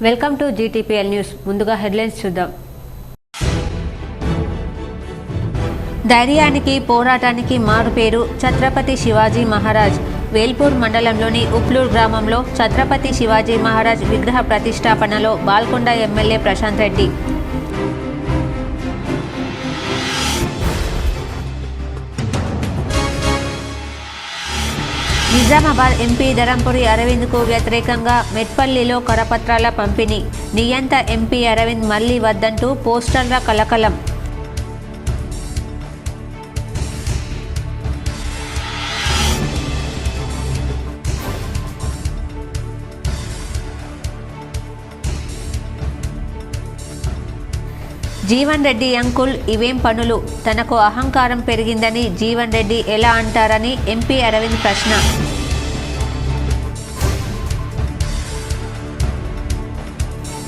Welcome to GTPL news. ముందుగా headlines చూద్దాం. ధైర్యానికి పోరాటానికి మారుపేరు ఛత్రపతి శివాజీ మహారాజ్. వేల్పూర్ మండలంలోని ఉప్లూర్ గ్రామంలో ఛత్రపతి శివాజీ మహారాజ్ విగ్రహ ప్రతిష్టాపనలో బాల్కొండ ఎమ్మెల్యే ప్రశాంత్ రెడ్డి. నిజామాబాద్ ఎంపీ ధరంపురి అరవింద్కు వ్యతిరేకంగా మెట్పల్లిలో కరపత్రాల పంపిణీ. నియంత ఎంపీ అరవింద్ మళ్లీ వద్దంటూ పోస్టర్ల కలకలం. జీవన్ రెడ్డి అంకుల్ ఇవేం పనులు, తనకు అహంకారం పెరిగిందని జీవన్ రెడ్డి ఎలా అంటారని ఎంపీ అరవింద్ ప్రశ్న.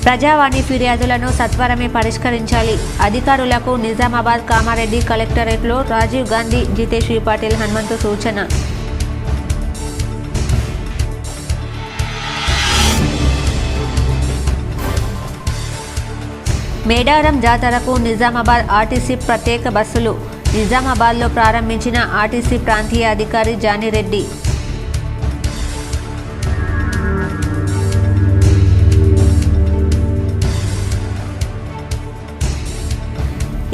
ప్రజావాణి ఫిర్యాదులను సత్వరమే పరిష్కరించాలి. అధికారులకు నిజామాబాద్ కామారెడ్డి కలెక్టరేట్లో రాజీవ్ గాంధీ, జితేష్ వి పాటిల్ హనుమంతు సూచన. మేడారం జాతరకు నిజామాబాద్ ఆర్టీసీ ప్రత్యేక బస్సులు. నిజామాబాద్లో ప్రారంభించిన ఆర్టీసీ ప్రాంతీయ అధికారి జానిరెడ్డి.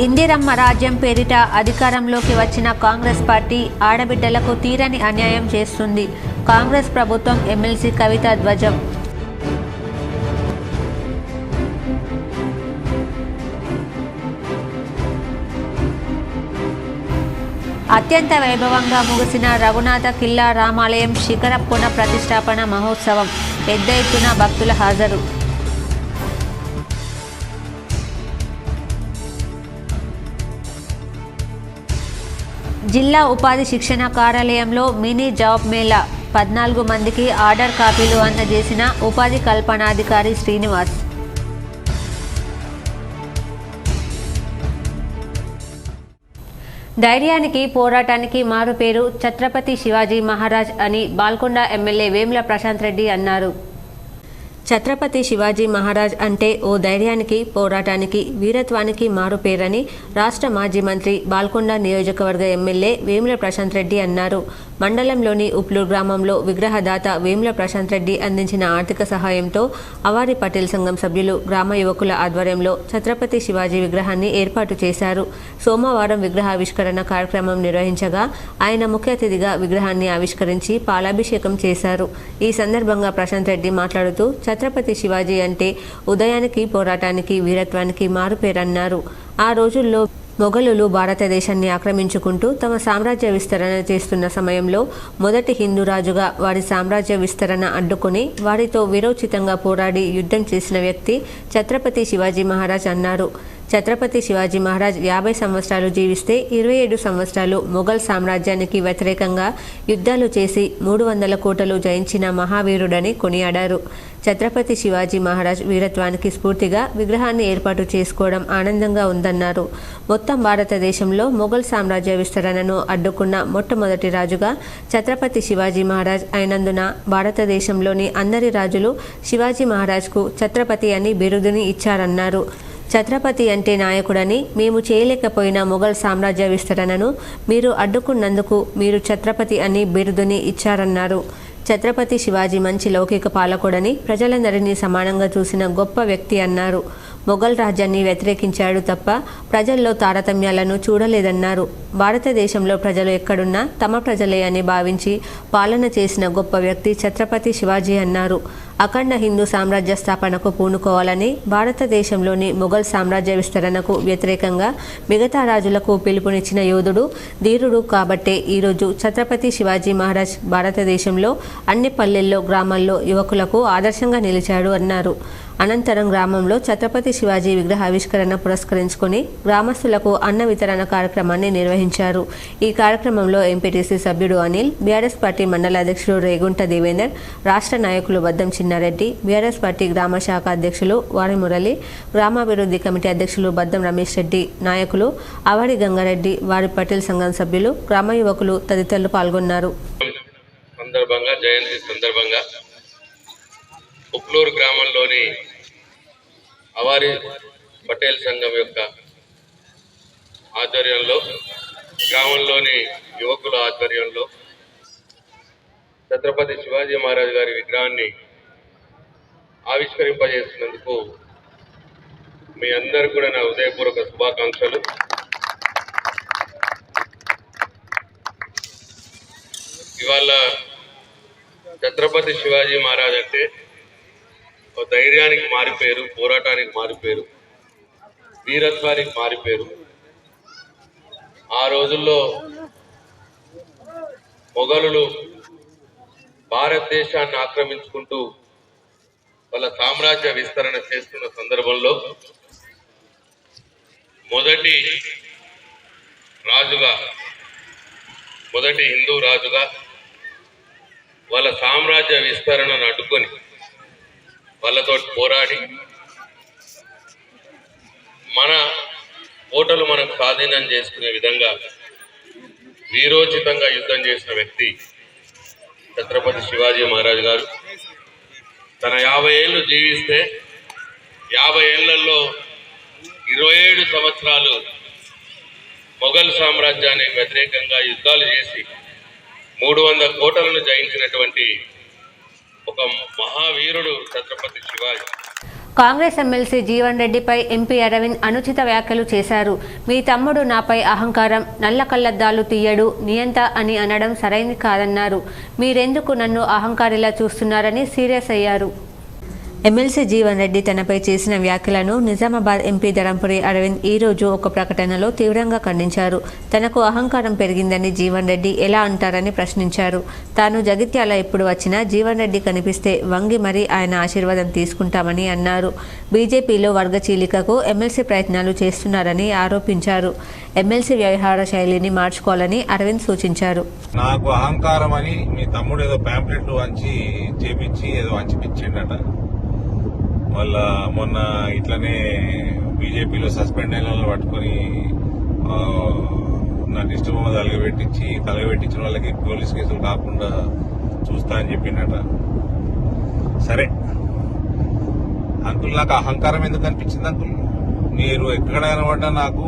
ఇందిరమ్మ రాజ్యం పేరిట అధికారంలోకి వచ్చిన కాంగ్రెస్ పార్టీ ఆడబిడ్డలకు తీరని అన్యాయం చేస్తుంది. కాంగ్రెస్ ప్రభుత్వం ఎమ్మెల్సీ కవిత ధ్వజం. అత్యంత వైభవంగా ముగిసిన రఘునాథ కిల్లా రామాలయం శిఖర పునః ప్రతిష్టాపన మహోత్సవం. పెద్ద ఎత్తున భక్తుల హాజరు. జిల్లా ఉపాధి శిక్షణ కార్యాలయంలో మినీ జాబ్ మేళా. 14 మందికి ఆర్డర్ కాపీలు అందజేసిన ఉపాధి కల్పనాధికారి శ్రీనివాస్. ధైర్యానికి పోరాటానికి మారుపేరు ఛత్రపతి శివాజీ మహారాజ్ అని బాల్కొండ ఎమ్మెల్యే వేముల ప్రశాంత్ రెడ్డి అన్నారు. ఛత్రపతి శివాజీ మహారాజ్ అంటే ఓ ధైర్యానికి, పోరాటానికి, వీరత్వానికి మారుపేరని రాష్ట్ర మాజీ మంత్రి, బాల్కొండ నియోజకవర్గ ఎమ్మెల్యే వేముల ప్రశాంత్ రెడ్డి అన్నారు. మండలంలోని ఉప్లూర్ గ్రామంలో విగ్రహదాత వేముల ప్రశాంత్ రెడ్డి అందించిన ఆర్థిక సహాయంతో అవారి పటేల్ సంఘం సభ్యులు, గ్రామ యువకుల ఆధ్వర్యంలో ఛత్రపతి శివాజీ విగ్రహాన్ని ఏర్పాటు చేశారు. సోమవారం విగ్రహావిష్కరణ కార్యక్రమం నిర్వహించగా ఆయన ముఖ్య అతిథిగా విగ్రహాన్ని ఆవిష్కరించి పాలాభిషేకం చేశారు. ఈ సందర్భంగా ప్రశాంత్ రెడ్డి మాట్లాడుతూ ఛత్రపతి శివాజీ అంటే ఉదయానికి, పోరాటానికి, వీరత్వానికి మారుపేరన్నారు. ఆ రోజుల్లో మొఘలులు భారతదేశాన్ని ఆక్రమించుకుంటూ తమ సామ్రాజ్య విస్తరణ చేస్తున్న సమయంలో మొదటి హిందూ రాజుగా వారి సామ్రాజ్య విస్తరణ అడ్డుకొని వారితో వీరోచితంగా పోరాడి యుద్ధం చేసిన వ్యక్తి ఛత్రపతి శివాజీ మహారాజ్ అన్నారు. ఛత్రపతి శివాజీ మహారాజ్ 50 సంవత్సరాలు జీవిస్తే 27 సంవత్సరాలు మొఘల్ సామ్రాజ్యానికి వ్యతిరేకంగా యుద్ధాలు చేసి 300 కోటలు జయించిన మహావీరుడని కొనియాడారు. ఛత్రపతి శివాజీ మహారాజ్ వీరత్వానికి స్ఫూర్తిగా విగ్రహాన్ని ఏర్పాటు చేసుకోవడం ఆనందంగా ఉందన్నారు. మొత్తం భారతదేశంలో మొఘల్ సామ్రాజ్య విస్తరణను అడ్డుకున్న మొట్టమొదటి రాజుగా ఛత్రపతి శివాజీ మహారాజ్ అయినందున భారతదేశంలోని అందరి రాజులు శివాజీ మహారాజ్కు ఛత్రపతి అని బిరుదుని ఇచ్చారన్నారు. ఛత్రపతి అంటే నాయకుడని, మేము చేయలేకపోయిన మొఘల్ సామ్రాజ్య విస్తరణను మీరు అడ్డుకున్నందుకు మీరు ఛత్రపతి అని బిరుదుని ఇచ్చారన్నారు. ఛత్రపతి శివాజీ మంచి లౌకిక పాలకుడని, ప్రజలందరినీ సమానంగా చూసిన గొప్ప వ్యక్తి అన్నారు. మొఘల్ రాజ్యాన్ని వ్యతిరేకించాడు తప్ప ప్రజల్లో తారతమ్యాలను చూడలేదన్నారు. భారతదేశంలో ప్రజలు ఎక్కడున్నా తమ ప్రజలే అని భావించి పాలన చేసిన గొప్ప వ్యక్తి ఛత్రపతి శివాజీ అన్నారు. అఖండ హిందూ సామ్రాజ్య స్థాపనకు పూనుకోవాలని, భారతదేశంలోని మొఘల్ సామ్రాజ్య విస్తరణకు వ్యతిరేకంగా మిగతా రాజులకు పిలుపునిచ్చిన యోధుడు, ధీరుడు కాబట్టే ఈరోజు ఛత్రపతి శివాజీ మహారాజ్ భారతదేశంలో అన్ని పల్లెల్లో, గ్రామాల్లో యువకులకు ఆదర్శంగా నిలిచాడు అన్నారు. అనంతరం గ్రామంలో ఛత్రపతి శివాజీ విగ్రహావిష్కరణ పురస్కరించుకుని గ్రామస్తులకు అన్న వితరణ కార్యక్రమాన్ని నిర్వహించారు. ఈ కార్యక్రమంలో ఎంపీటీసీ సభ్యుడు అనిల్, బీఆర్ఎస్ పార్టీ మండల అధ్యక్షుడు రేగుంట దేవేందర్, రాష్ట్ర నాయకులు బద్దం చిన్నారెడ్డి, బీఆర్ఎస్ పార్టీ గ్రామ శాఖ అధ్యక్షులు వారి మురళి, గ్రామాభివృద్ధి కమిటీ అధ్యక్షులు బద్దం రమేష్ రెడ్డి, నాయకులు అవాడి గంగారెడ్డి, వారి పటేల్ సంఘం సభ్యులు, గ్రామ యువకులు తదితరులు పాల్గొన్నారు. జయంతి సందర్భంగా ఉప్లూరు గ్రామంలోని అవారి పటేల్ సంఘం యొక్క ఆధ్వర్యంలో, గ్రామంలోని యువకుల ఆధ్వర్యంలో ఛత్రపతి శివాజీ మహారాజ్ గారి విగ్రహాన్ని ఆవిష్కరింపజేసినందుకు మీ అందరూ కూడా నా హృదయపూర్వక శుభాకాంక్షలు. ఇవాళ ఛత్రపతి శివాజీ మహారాజ్ అంటే ఒక ధైర్యానికి మారిపోయారు, పోరాటానికి మారిపోయారు, వీరత్వానికి మారిపోయారు. ఆ రోజుల్లో మొఘలులు భారతదేశాన్ని ఆక్రమించుకుంటూ వాళ్ళ సామ్రాజ్య విస్తరణ చేస్తున్న సందర్భంలో మొదటి హిందూ రాజుగా వాళ్ళ సామ్రాజ్య విస్తరణను అడ్డుకొని వాళ్ళతో పోరాడి మన కోటలు మనం స్వాధీనం చేసుకునే విధంగా వీరోచితంగా యుద్ధం చేసిన వ్యక్తి ఛత్రపతి శివాజీ మహారాజ్ గారు. తన 50 ఏళ్ళు జీవిస్తే 50 ఏళ్లలో 27 సంవత్సరాలు మొఘల్ సామ్రాజ్యానికి వ్యతిరేకంగా యుద్ధాలు చేసి 300 కోటలను జయించినటువంటి ఒక మహావీరుడు ఛత్రపతి శివాజీ. కాంగ్రెస్ ఎమ్మెల్సీ జీవన్ రెడ్డిపై ఎంపీ అరవింద్ అనుచిత వ్యాఖ్యలు చేశారు. మీ తమ్ముడు నాపై అహంకారం, నల్ల కళ్లద్దాలు తీయడు, నియంత అని అనడం సరైంది కాదన్నారు. మీరెందుకు నన్ను అహంకారిలా చూస్తున్నారని సీరియస్ అయ్యారు. ఎమ్మెల్సీ జీవన్ రెడ్డి తనపై చేసిన వ్యాఖ్యలను నిజామాబాద్ ఎంపీ ధరంపురి అరవింద్ ఈరోజు ఒక ప్రకటనలో తీవ్రంగా ఖండించారు. తనకు అహంకారం పెరిగిందని జీవన్ రెడ్డి ఎలా అంటారని ప్రశ్నించారు. తాను జగిత్యాల ఎప్పుడు వచ్చినా జీవన్ రెడ్డి కనిపిస్తే వంగి మరీ ఆయన ఆశీర్వాదం తీసుకుంటామని అన్నారు. బీజేపీలో వర్గ చీలికకు ఎమ్మెల్సీ ప్రయత్నాలు చేస్తున్నారని ఆరోపించారు. ఎమ్మెల్సీ వ్యవహార శైలిని మార్చుకోవాలని అరవింద్ సూచించారు. నాకు అహంకారం అని మీ తమ్ముడు ఏదో ప్యాంప్లెట్లు వంచి చేపించి ఏదో వంచిపించిండట. మళ్ళా మొన్న ఇట్లనే బీజేపీలో సస్పెండ్ అయిన వాళ్ళు పట్టుకుని నాకు ఇష్టమో తలగబెట్టించిన వాళ్ళకి పోలీస్ కేసులు కాకుండా చూస్తా అని చెప్పిండట. సరే అంకుల్, నాకు అహంకారం ఎందుకు అనిపించింది అంకుల్? మీరు ఎక్కడ కనబడ్డా నాకు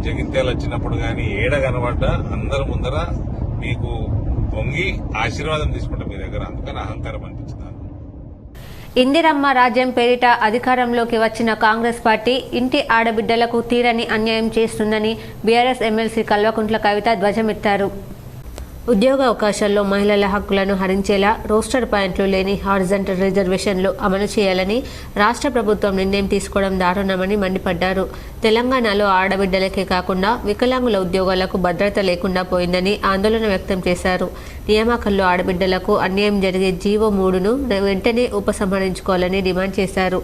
జగిత్యాలు వచ్చినప్పుడు కానీ ఏడ కనబడ్డా అందరి ముందర మీకు పొంగి ఆశీర్వాదం తీసుకుంటా మీ దగ్గర. అందుకని అహంకారం అనిపించింది. ఇందిరమ్మ రాజ్యం పేరిట అధికారంలోకి వచ్చిన కాంగ్రెస్ పార్టీ ఇంటి ఆడబిడ్డలకు తీరని అన్యాయం చేస్తుందని బీఆర్ఎస్ ఎమ్మెల్సీ కల్వకుంట్ల కవిత ధ్వజమెత్తారు. ఉద్యోగ అవకాశాల్లో మహిళల హక్కులను హరించేలా రోస్టర్ పాయింట్లు లేని హారిజంటల్ రిజర్వేషన్లు అమలు చేయాలని రాష్ట్ర ప్రభుత్వం నిర్ణయం తీసుకోవడం దారుణమని మండిపడ్డారు. తెలంగాణలో ఆడబిడ్డలకే కాకుండా వికలాంగుల ఉద్యోగాలకు భద్రత లేకుండా పోయిందని ఆందోళన వ్యక్తం చేశారు. నియామకాల్లో ఆడబిడ్డలకు అన్యాయం జరిగే జీవో 3ను వెంటనే ఉపసంహరించుకోవాలని డిమాండ్ చేశారు.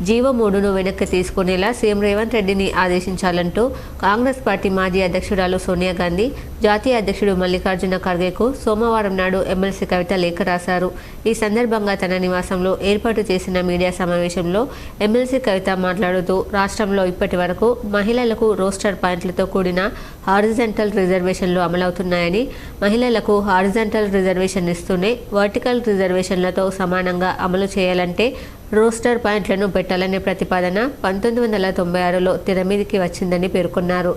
జీవో 3ను వెనక్కి తీసుకునేలా సీఎం రేవంత్ రెడ్డిని ఆదేశించాలంటూ కాంగ్రెస్ పార్టీ మాజీ అధ్యక్షురాలు సోనియా గాంధీ జాతీయ అధ్యక్షుడు మల్లికార్జున ఖర్గేకు సోమవారం నాడు ఎమ్మెల్సీ కవిత లేఖ రాశారు. ఈ సందర్భంగా తన నివాసంలో ఏర్పాటు చేసిన మీడియా సమావేశంలో ఎమ్మెల్సీ కవిత మాట్లాడుతూ రాష్ట్రంలో ఇప్పటి వరకు మహిళలకు రోస్టర్ పాయింట్లతో కూడిన హారిజంటల్ రిజర్వేషన్లు అమలవుతున్నాయని, మహిళలకు హారిజంటల్ రిజర్వేషన్ ఇస్తూనే వర్టికల్ రిజర్వేషన్లతో సమానంగా అమలు చేయాలంటే రోస్టర్ పాయింట్లను పెట్టాలనే ప్రతిపాదన 1996లో తెరమీదికి వచ్చిందని పేర్కొన్నారు.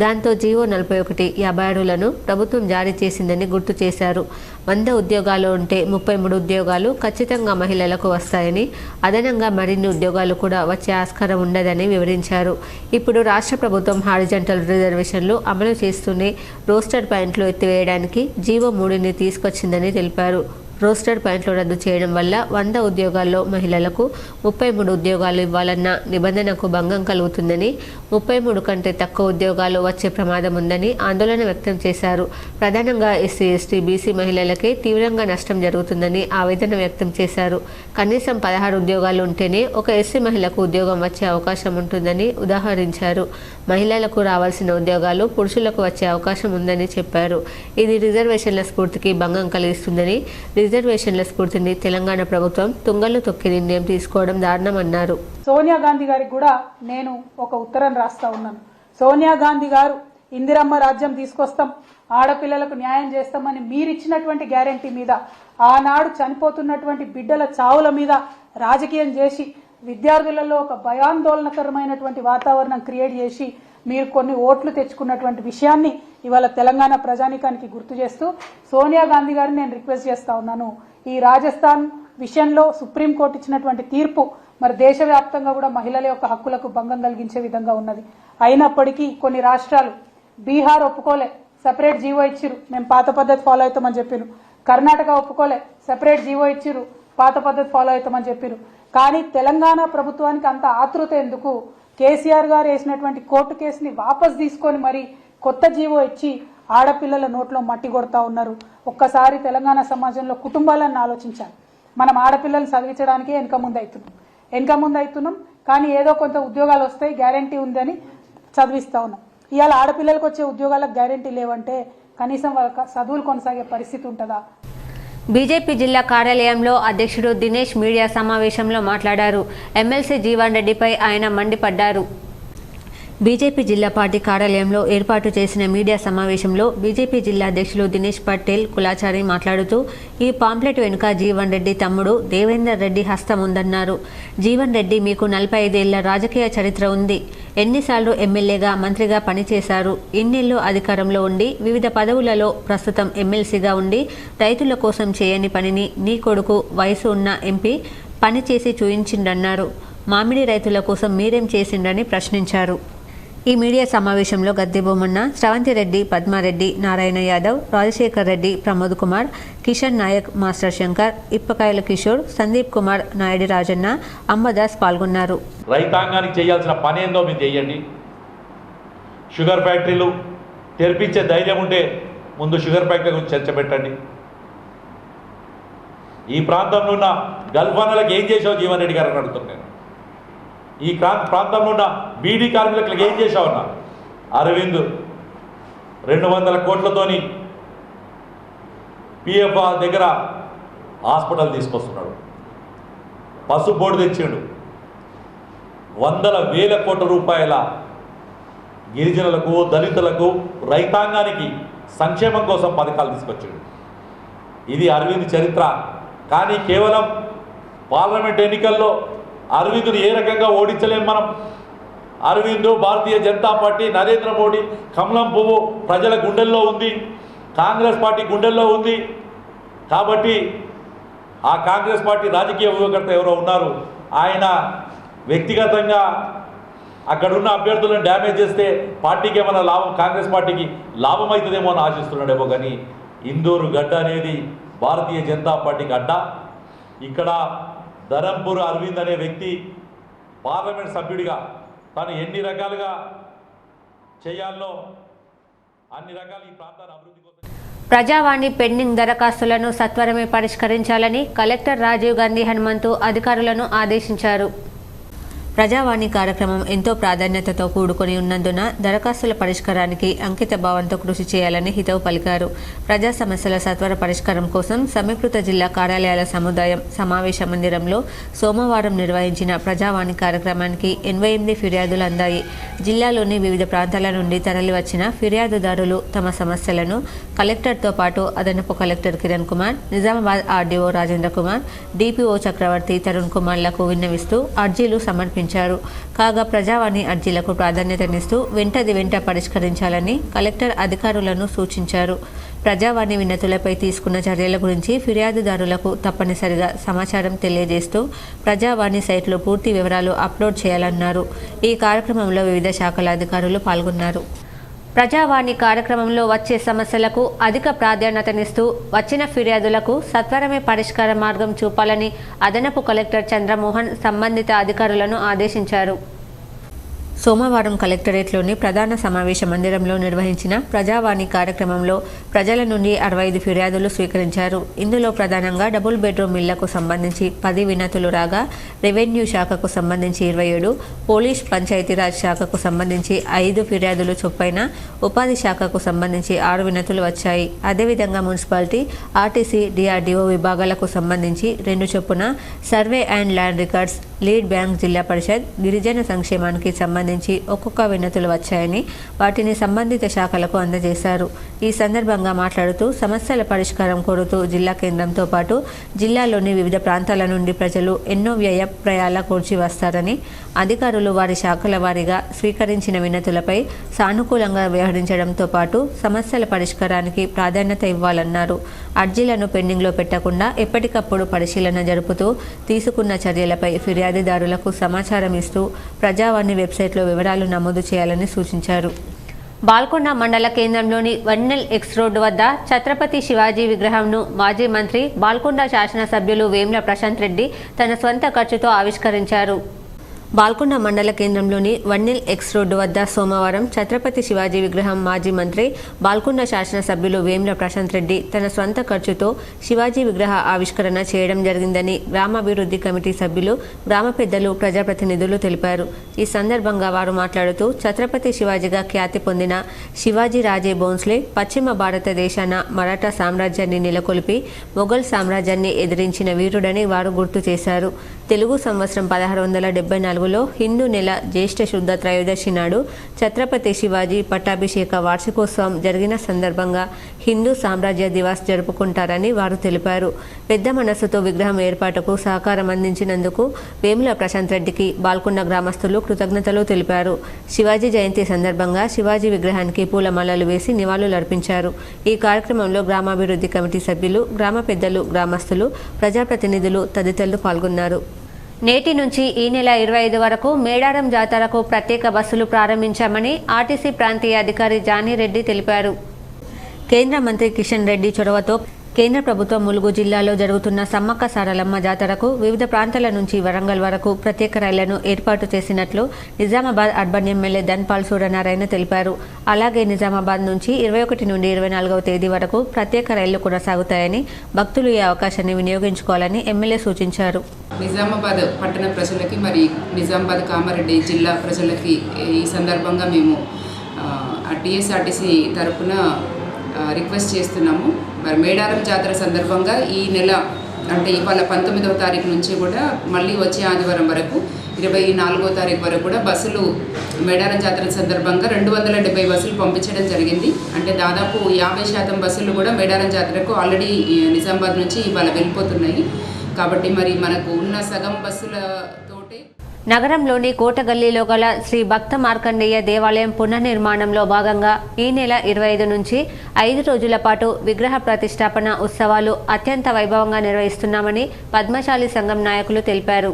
దాంతో జీవో 41 56లను ప్రభుత్వం జారీ చేసిందని గుర్తు చేశారు. 100 ఉద్యోగాలు ఉంటే 33 ఉద్యోగాలు ఖచ్చితంగా మహిళలకు వస్తాయని, అదనంగా మరిన్ని ఉద్యోగాలు కూడా వచ్చే ఆస్కారం ఉండదని వివరించారు. ఇప్పుడు రాష్ట్ర ప్రభుత్వం హారిజంటల్ రిజర్వేషన్లు అమలు చేస్తూనే రోస్టర్ పాయింట్లు ఎత్తివేయడానికి జీవో 3ని తీసుకొచ్చిందని తెలిపారు. రోస్టర్ పాయింట్లు రద్దు చేయడం వల్ల 100 ఉద్యోగాల్లో మహిళలకు 33 ఉద్యోగాలు ఇవ్వాలన్న నిబంధనకు భంగం కలుగుతుందని, 33 కంటే తక్కువ ఉద్యోగాలు వచ్చే ప్రమాదం ఉందని ఆందోళన వ్యక్తం చేశారు. ప్రధానంగా ఎస్సీ, ఎస్టీ, బీసీ మహిళలకే తీవ్రంగా నష్టం జరుగుతుందని ఆవేదన వ్యక్తం చేశారు. కనీసం 16 ఉద్యోగాలు ఉంటేనే ఒక ఎస్సీ మహిళకు ఉద్యోగం వచ్చే అవకాశం ఉంటుందని ఉదాహరించారు. మహిళలకు రావాల్సిన ఉద్యోగాలు పురుషులకు వచ్చే అవకాశం ఉందని చెప్పారు. ఇది రిజర్వేషన్ల స్ఫూర్తికి భంగం కలిగిస్తుందని, రిజర్వేషన్ల స్ఫూర్తిని తెలంగాణ ప్రభుత్వం తుంగలు తొక్కి నిర్ణయం తీసుకోవడం దారుణమన్నారు. సోనియా గాంధీ గారికి కూడా నేను ఒక ఉత్తరం రాస్తా ఉన్నాను. సోనియా గాంధీ గారు ఇందిరమ్మ రాజ్యం తీసుకొస్తాం, ఆడపిల్లలకు న్యాయం చేస్తామని మీరిచ్చినటువంటి గ్యారంటీ మీద, ఆనాడు చనిపోతున్నటువంటి బిడ్డల చావుల మీద రాజకీయం చేసి విద్యార్థులలో ఒక భయాందోళనకరమైనటువంటి వాతావరణం క్రియేట్ చేసి మీరు కొన్ని ఓట్లు తెచ్చుకున్నటువంటి విషయాన్ని ఇవాళ తెలంగాణ ప్రజానీకానికి గుర్తు చేస్తూ సోనియా గాంధీ గారిని నేను రిక్వెస్ట్ చేస్తా ఉన్నాను. ఈ రాజస్థాన్ విషయంలో సుప్రీంకోర్టు ఇచ్చినటువంటి తీర్పు మరి దేశవ్యాప్తంగా కూడా మహిళల యొక్క హక్కులకు భంగం కలిగించే విధంగా ఉన్నది. అయినప్పటికీ కొన్ని రాష్ట్రాలు, బీహార్ ఒప్పుకోలే, సెపరేట్ జీవో ఇచ్చిరు, మేము పాత పద్ధతి ఫాలో అవుతామని చెప్పారు. కర్ణాటక ఒప్పుకోలే, సెపరేట్ జీవో ఇచ్చిరు, పాత పద్ధతి ఫాలో అవుతామని చెప్పారు. కానీ తెలంగాణ ప్రభుత్వానికి అంత ఆతృత ఎందుకు? కేసీఆర్ గారు వేసినటువంటి కోర్టు కేసుని వాపస్ తీసుకొని మరి కొత్త జీవో ఇచ్చి ఆడపిల్లల నోట్లో మట్టి కొడతా ఉన్నారు. ఒక్కసారి తెలంగాణ సమాజంలో కుటుంబాలను ఆలోచించాలి. మనం ఆడపిల్లలు చదివించడానికే వెనక ముందు అవుతున్నాం. కానీ ఏదో కొంత ఉద్యోగాలు వస్తాయి, గ్యారంటీ ఉందని చదివిస్తా ఉన్నాం. ఇవాళ ఆడపిల్లలకు వచ్చే ఉద్యోగాలకు గ్యారంటీ లేవంటే కనీసం వాళ్ళ చదువులు కొనసాగే పరిస్థితి ఉంటుందా? బీజేపీ జిల్లా కార్యాలయంలో అధ్యక్షుడు దినేష్ మీడియా సమావేశంలో మాట్లాడారు. ఎమ్మెల్సీ జీవన్ రెడ్డిపై ఆయన మండిపడ్డారు. బీజేపీ జిల్లా పార్టీ కార్యాలయంలో ఏర్పాటు చేసిన మీడియా సమావేశంలో బీజేపీ జిల్లా అధ్యక్షులు దినేష్ పటేల్ కులాచారి మాట్లాడుతూ ఈ పాంప్లెట్ వెనుక జీవన్ రెడ్డి తమ్ముడు దేవేందర్ రెడ్డి హస్తం ఉందన్నారు. జీవన్ రెడ్డి మీకు 45 ఏళ్ల రాజకీయ చరిత్ర ఉంది. ఎన్నిసార్లు ఎమ్మెల్యేగా, మంత్రిగా పనిచేశారు. ఇన్నేళ్లు అధికారంలో ఉండి వివిధ పదవులలో, ప్రస్తుతం ఎమ్మెల్సీగా ఉండి రైతుల కోసం చేయని పనిని నీ కొడుకు వయసు ఉన్న ఎంపీ పనిచేసి చూయించిండన్నారు. మామిడి రైతుల కోసం మీరేం చేసిండని ప్రశ్నించారు. ఈ మీడియా సమావేశంలో గద్దె బొమ్మన్న, స్రవంతి రెడ్డి, పద్మారెడ్డి, నారాయణ యాదవ్, రాజశేఖర్ రెడ్డి, ప్రమోద్ కుమార్, కిషన్ నాయక్, మాస్టర్ శంకర్, ఇప్పకాయల కిషోర్, సందీప్ కుమార్, నాయుడు రాజన్న, అంబదాస్ పాల్గొన్నారు. రైతాంగానికి చేయాల్సిన పని ఏందో మీరు చేయండి. షుగర్ ఫ్యాక్టరీలు తెరిపించే ధైర్యం ఉంటే ముందు షుగర్ ఫ్యాక్టరీ గురించి చర్చ పెట్టండి. ఈ ప్రాంతంలో ఉన్న గల్ఫానాలకు ఏం చేసావు జీవన్ రెడ్డి గారు అని అడుగుతున్నాను. ఈ ప్రాంతంలో ఉన్న బీడీ కార్మికులకు ఏం చేశావన్నా? అరవింద్ 200 కోట్లతోని పిఎఫ్ దగ్గర హాస్పిటల్ తీసుకొస్తున్నాడు. పసుపు బోర్డు తెచ్చాడు. 100,000 కోట్ల రూపాయల గిరిజనులకు, దళితులకు, రైతాంగానికి సంక్షేమం కోసం పథకాలు తీసుకొచ్చాడు. ఇది అరవింద్ చరిత్ర. కానీ కేవలం పార్లమెంట్ ఎన్నికల్లో అరవింద్ను ఏ రకంగా ఓడించలేం మనం. అరవింద్, భారతీయ జనతా పార్టీ, నరేంద్ర మోడీ కమలం పువ్వు ప్రజల గుండెల్లో ఉంది, కాంగ్రెస్ పార్టీ గుండెల్లో ఉంది. కాబట్టి ఆ కాంగ్రెస్ పార్టీ రాజకీయ వ్యూహకర్త ఎవరో ఉన్నారు, ఆయన వ్యక్తిగతంగా అక్కడున్న అభ్యర్థులను డ్యామేజ్ చేస్తే పార్టీకి ఏమైనా లాభం, కాంగ్రెస్ పార్టీకి లాభం అవుతుందేమో అని ఆశిస్తున్నాడేమో. కానీ ఇందూరు గడ్డ అనేది భారతీయ జనతా పార్టీకి అడ్డ. ఇక్కడ ధరంపూర్ అరవింద్ అనే వ్యక్తి పార్లమెంట్ సభ్యుడిగా తను ఎన్ని రకాలుగా చేయాలో అన్ని రకాల ఈ ప్రాంతాన్ని అభివృద్ధి కోసం ప్రజావాణి పెండింగ్ దరఖాస్తులను సత్వరమే పరిష్కరించాలని కలెక్టర్ రాజీవ్ గాంధీ హనుమంతు అధికారులను ఆదేశించారు. ప్రజావాణి కార్యక్రమం ఎంతో ప్రాధాన్యతతో కూడుకొని ఉన్నందున దరఖాస్తుల పరిష్కారానికి అంకిత భావంతో కృషి చేయాలని హితవు పలికారు. ప్రజా సమస్యల సత్వర పరిష్కారం కోసం సమీకృత జిల్లా కార్యాలయాల సముదాయం సమావేశ మందిరంలో సోమవారం నిర్వహించిన ప్రజావాణి కార్యక్రమానికి 88 ఫిర్యాదులు అందాయి. జిల్లాలోని వివిధ ప్రాంతాల నుండి తరలివచ్చిన ఫిర్యాదుదారులు తమ సమస్యలను కలెక్టర్తో పాటు అదనపు collector Kiran Kumar, Nizamabad RDO Rajendra Kumar, DPO Chakravarthi Tarun కుమార్లకు విన్నవిస్తూ అర్జీలు సమర్పించారు. కాగా ప్రజావాణి అర్జీలకు ప్రాధాన్యతనిస్తూ వెంట పరిష్కరించాలని కలెక్టర్ అధికారులను సూచించారు. ప్రజావాణి వినతులపై తీసుకున్న చర్యల గురించి ఫిర్యాదుదారులకు తప్పనిసరిగా సమాచారం తెలియజేస్తూ ప్రజావాణి సైట్లో పూర్తి వివరాలు అప్లోడ్ చేయాలన్నారు. ఈ కార్యక్రమంలో వివిధ శాఖల అధికారులు పాల్గొన్నారు. ప్రజావాణి కార్యక్రమంలో వచ్చే సమస్యలకు అధిక ప్రాధాన్యతనిస్తూ వచ్చిన ఫిర్యాదులకు సత్వరమే పరిష్కార మార్గం చూపాలని అదనపు కలెక్టర్ చంద్రమోహన్ సంబంధిత అధికారులను ఆదేశించారు. సోమవారం కలెక్టరేట్లోని ప్రధాన సమావేశ మందిరంలో నిర్వహించిన ప్రజావాణి కార్యక్రమంలో ప్రజల నుండి 65 ఫిర్యాదులు స్వీకరించారు. ఇందులో ప్రధానంగా డబుల్ బెడ్రూమ్ ఇళ్లకు సంబంధించి 10 వినతులు రాగా, రెవెన్యూ శాఖకు సంబంధించి 27, పోలీస్ పంచాయతీరాజ్ శాఖకు సంబంధించి 5 ఫిర్యాదులు చొప్పున, ఉపాధి శాఖకు సంబంధించి 6 వినతులు వచ్చాయి. అదేవిధంగా మున్సిపాలిటీ, ఆర్టీసీ, డిఆర్డీఓ విభాగాలకు సంబంధించి 2 చొప్పున, survey and land records, lead bank జిల్లా పరిషత్ గిరిజన సంక్షేమానికి సంబంధించి ఒక్కొక్క వినతులు వచ్చాయని వాటిని సంబంధిత శాఖలకు అందజేశారు. ఈ సందర్భంగా మాట్లాడుతూ సమస్యల పరిష్కారం కోరుతూ జిల్లా కేంద్రంతో పాటు జిల్లాలోని వివిధ ప్రాంతాల నుండి ప్రజలు ఎన్నో వ్యయ ప్రయాల కూర్చి వస్తారని అధికారులు వారి శాఖల వారీగా స్వీకరించిన వినతులపై సానుకూలంగా వ్యవహరించడంతో పాటు సమస్యల పరిష్కారానికి ప్రాధాన్యత ఇవ్వాలన్నారు. అర్జీలను పెండింగ్లో పెట్టకుండా ఎప్పటికప్పుడు పరిశీలన జరుపుతూ తీసుకున్న చర్యలపై ఫిర్యాదుదారులకు సమాచారం ఇస్తూ ప్రజావాణి వెబ్సైట్లో వివరాలు నమోదు చేయాలని సూచించారు. బాల్కొండ మండల కేంద్రంలోని వన్నెల్ ఎక్స్ రోడ్డు వద్ద ఛత్రపతి శివాజీ విగ్రహంను మాజీ మంత్రి బాల్కొండ శాసనసభ్యులు వేమ్ల ప్రశాంత్ రెడ్డి తన స్వంత ఖర్చుతో ఆవిష్కరించారు. బాల్కొండ మండల కేంద్రంలోని వన్నెల్ ఎక్స్ రోడ్డు వద్ద సోమవారం ఛత్రపతి శివాజీ విగ్రహం మాజీ మంత్రి బాల్కొండ శాసనసభ్యులు వేమ్ల ప్రశాంత్ రెడ్డి తన స్వంత ఖర్చుతో శివాజీ విగ్రహ ఆవిష్కరణ చేయడం జరిగిందని గ్రామాభివృద్ధి కమిటీ సభ్యులు, గ్రామ పెద్దలు, ప్రజాప్రతినిధులు తెలిపారు. ఈ సందర్భంగా వారు మాట్లాడుతూ ఛత్రపతి శివాజీగా ఖ్యాతి పొందిన శివాజీ రాజే భోంస్లే పశ్చిమ భారతదేశాన మరాఠా సామ్రాజ్యాన్ని నెలకొల్పి మొఘల్ సామ్రాజ్యాన్ని ఎదిరించిన వీరుడని వారు గుర్తు చేశారు. తెలుగు సంవత్సరం 1674లో హిందూ నెల జ్యేష్ఠ శుద్ధ త్రయోదశి నాడు ఛత్రపతి శివాజీ పట్టాభిషేక వార్షికోత్సవం జరిగిన సందర్భంగా హిందూ సామ్రాజ్య దివాస్ జరుపుకుంటారని వారు తెలిపారు. పెద్ద మనస్సుతో విగ్రహం ఏర్పాటుకు సహకారం అందించినందుకు వేముల ప్రశాంత్ రెడ్డికి బాల్కొండ గ్రామస్తులు కృతజ్ఞతలు తెలిపారు. శివాజీ జయంతి సందర్భంగా శివాజీ విగ్రహానికి పూలమాలలు వేసి నివాళులర్పించారు. ఈ కార్యక్రమంలో గ్రామాభివృద్ధి కమిటీ సభ్యులు, గ్రామ పెద్దలు, గ్రామస్తులు, ప్రజాప్రతినిధులు తదితరులు పాల్గొన్నారు. నేటి నుంచి ఈ నెల 25 వరకు మేడారం జాతరకు ప్రత్యేక బస్సులు ప్రారంభించామని ఆర్టీసీ ప్రాంతీయ అధికారి జానీ రెడ్డి తెలిపారు. కేంద్ర మంత్రి కిషన్ రెడ్డి చొరవతో కేంద్ర ప్రభుత్వం ములుగు జిల్లాలో జరుగుతున్న సమ్మక్క సారలమ్మ జాతరకు వివిధ ప్రాంతాల నుంచి వరంగల్ వరకు ప్రత్యేక రైళ్లను ఏర్పాటు చేసినట్లు నిజామాబాద్ అర్బన్ ఎమ్మెల్యే ధన్పాల్ సూర్యనారాయణ తెలిపారు. అలాగే నిజామాబాద్ నుంచి 21 నుండి 24వ తేదీ వరకు ప్రత్యేక రైళ్లు కొనసాగుతాయని భక్తులు ఈ అవకాశాన్ని వినియోగించుకోవాలని ఎమ్మెల్యే సూచించారు. నిజామాబాద్ పట్టణ ప్రజలకి మరి నిజామాబాద్ కామారెడ్డి జిల్లా ప్రజలకి ఈ సందర్భంగా మేము టీఎస్ఆర్టీసీ తరఫున రిక్వెస్ట్ చేస్తున్నాము. మరి మేడారం జాతర సందర్భంగా ఈ నెల అంటే ఇవాళ 19వ తారీఖు నుంచి కూడా మళ్ళీ వచ్చే ఆదివారం వరకు 24వ తారీఖు వరకు కూడా బస్సులు మేడారం జాతర సందర్భంగా 270 బస్సులు పంపించడం జరిగింది. అంటే దాదాపు 50% బస్సులు కూడా మేడారం జాతరకు ఆల్రెడీ నిజామాబాద్ నుంచి ఇవాళ వెళ్ళిపోతున్నాయి. కాబట్టి మరి మనకు ఉన్న సగం బస్సులతోటే నగరంలోని కోటగల్లీలో గల శ్రీ భక్త మార్కండేయ దేవాలయం పునర్నిర్మాణంలో భాగంగా ఈ నెల 25 నుంచి 5 రోజుల పాటు విగ్రహ ప్రతిష్టాపన ఉత్సవాలు అత్యంత వైభవంగా నిర్వహిస్తున్నామని పద్మశాలి సంఘం నాయకులు తెలిపారు.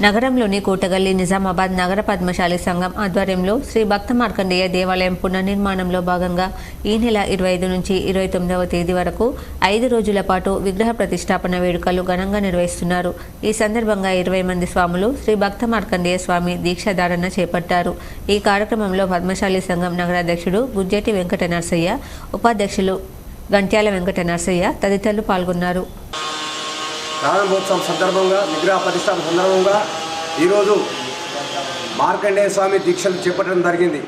నగరంలోని కోటగల్లి నిజామాబాద్ నగర పద్మశాలి సంఘం ఆధ్వర్యంలో శ్రీ భక్త మార్కండేయ దేవాలయం పునర్నిర్మాణంలో భాగంగా ఈ నెల 25 నుంచి 29వ తేదీ వరకు 5 రోజుల పాటు విగ్రహ ప్రతిష్టాపన వేడుకలు ఘనంగా నిర్వహిస్తున్నారు. ఈ సందర్భంగా 20 మంది స్వాములు శ్రీ భక్త మార్కండేయ స్వామి దీక్షాధారణ చేపట్టారు. ఈ కార్యక్రమంలో పద్మశాలి సంఘం నగరాధ్యక్షుడు గుజ్జేటి వెంకట నర్సయ్య, ఉపాధ్యక్షులు గంట్యాల వెంకట నర్సయ్య తదితరులు పాల్గొన్నారు. ప్రారంభోత్సవం సందర్భంగా విగ్రహ ప్రతిష్టాపన సందర్భంగా ఈరోజు మార్కండేయ స్వామి దీక్షలు చేపట్టడం జరిగింది.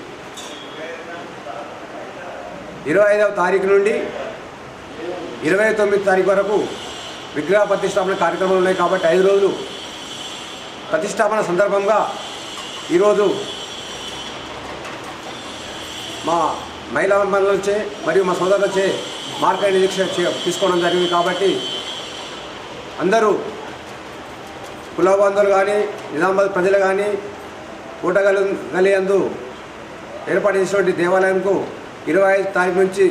25వ తారీఖు నుండి 29వ తారీఖు వరకు విగ్రహ ప్రతిష్టాపన కార్యక్రమాలు ఉన్నాయి. కాబట్టి 5 రోజులు ప్రతిష్టాపన సందర్భంగా ఈరోజు మా మహిళా మండలిచే మరియు మా సోదరులచే మార్కండేయ దీక్ష తీసుకోవడం జరిగింది. కాబట్టి అందరూ కుల బంధువులు కానీ నిజామాబాద్ ప్రజలు కానీ కోటగల్లి యందు ఏర్పాటు చేసినటువంటి దేవాలయంకు 25వ తారీఖు నుంచి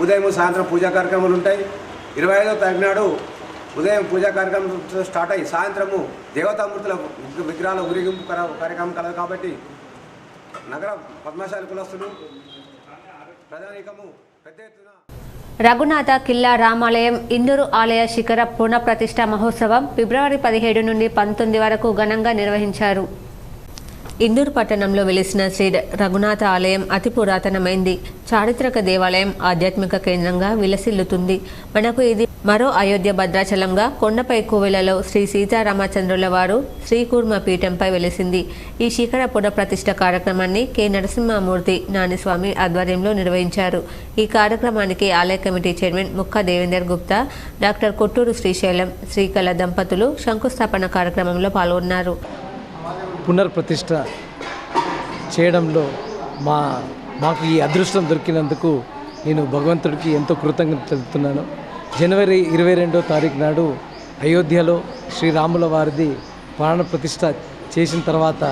ఉదయం సాయంత్రం పూజా కార్యక్రమాలు ఉంటాయి. 25వ తారీఖు నాడు ఉదయం పూజా కార్యక్రమం స్టార్ట్ అయ్యి సాయంత్రము దేవతామూర్తుల విగ్రహాల ఊరేగింపు కార్యక్రమం కలదు. కాబట్టి నగర పద్మశాలి కులస్తులు ప్రజానీకము పెద్ద ఎత్తున రఘునాథ కిల్లా రామాలయం ఇందూరు ఆలయ శిఖర పునఃప్రతిష్ఠ మహోత్సవం ఫిబ్రవరి 17 నుండి 19 వరకు ఘనంగా నిర్వహించారు. ఇందూరు పట్టణంలో వెలిసిన శ్రీ రఘునాథ ఆలయం అతి పురాతనమైంది. చారిత్రక దేవాలయం ఆధ్యాత్మిక కేంద్రంగా విలసిల్లుతుంది. మనకు ఇది మరో అయోధ్య భద్రాచలంగా కొండపై కోవెలలో శ్రీ సీతారామచంద్రుల వారు శ్రీకూర్మ పీఠంపై వెలిసింది. ఈ శిఖర పునఃప్రతిష్ఠ కార్యక్రమాన్ని కె నరసింహమూర్తి నానిస్వామి ఆధ్వర్యంలో నిర్వహించారు. ఈ కార్యక్రమానికి ఆలయ కమిటీ చైర్మన్ ముక్క దేవేందర్ గుప్తా, డాక్టర్ కొట్టూరు శ్రీశైలం, శ్రీకళ దంపతులు శంకుస్థాపన కార్యక్రమంలో పాల్గొన్నారు. పునర్ప్రతిష్ఠ చేయడంలో మాకు ఈ అదృష్టం దొరికినందుకు నేను భగవంతుడికి ఎంతో కృతజ్ఞత తెలుపుతున్నాను. జనవరి 22వ తారీఖు నాడు అయోధ్యలో శ్రీరాముల వారిది ప్రాణప్రతిష్ఠ చేసిన తర్వాత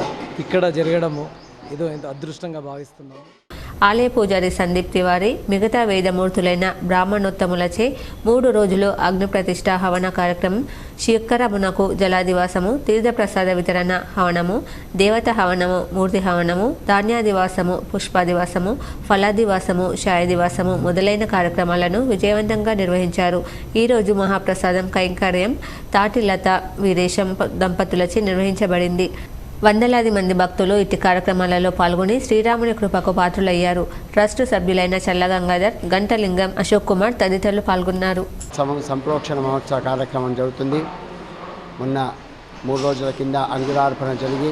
ఇక్కడ జరగడము ఏదో ఎంతో అదృష్టంగా భావిస్తున్నాము. ఆలయ పూజారి సందీప్ తివారీ మిగతా వేదమూర్తులైన బ్రాహ్మణోత్తములచే 3 రోజులు అగ్ని ప్రతిష్ఠ హవన కార్యక్రమం, శిఖరమునకు జలాదివాసము, తీర్థప్రసాద వితరణ హవనము, దేవత హవనము, మూర్తి హవనము, ధాన్యాదివాసము, పుష్పాదివాసము, ఫలాదివాసము, షాయదివాసము మొదలైన కార్యక్రమాలను విజయవంతంగా నిర్వహించారు. ఈరోజు మహాప్రసాదం కైంకర్యం తాటిలత వీరేశం దంపతులచే నిర్వహించబడింది. వందలాది మంది భక్తులు ఇట్టి కార్యక్రమాలలో పాల్గొని శ్రీరాముని కృపకు పాత్రులయ్యారు. ట్రస్ట్ సభ్యులైన చల్లగంగాధర్, గంటలింగం, అశోక్ కుమార్ తదితరులు పాల్గొన్నారు. సంప్రోక్షణ మహోత్సవ కార్యక్రమం జరుగుతుంది. మొన్న 3 రోజుల కింద అంకురార్పణ జరిగి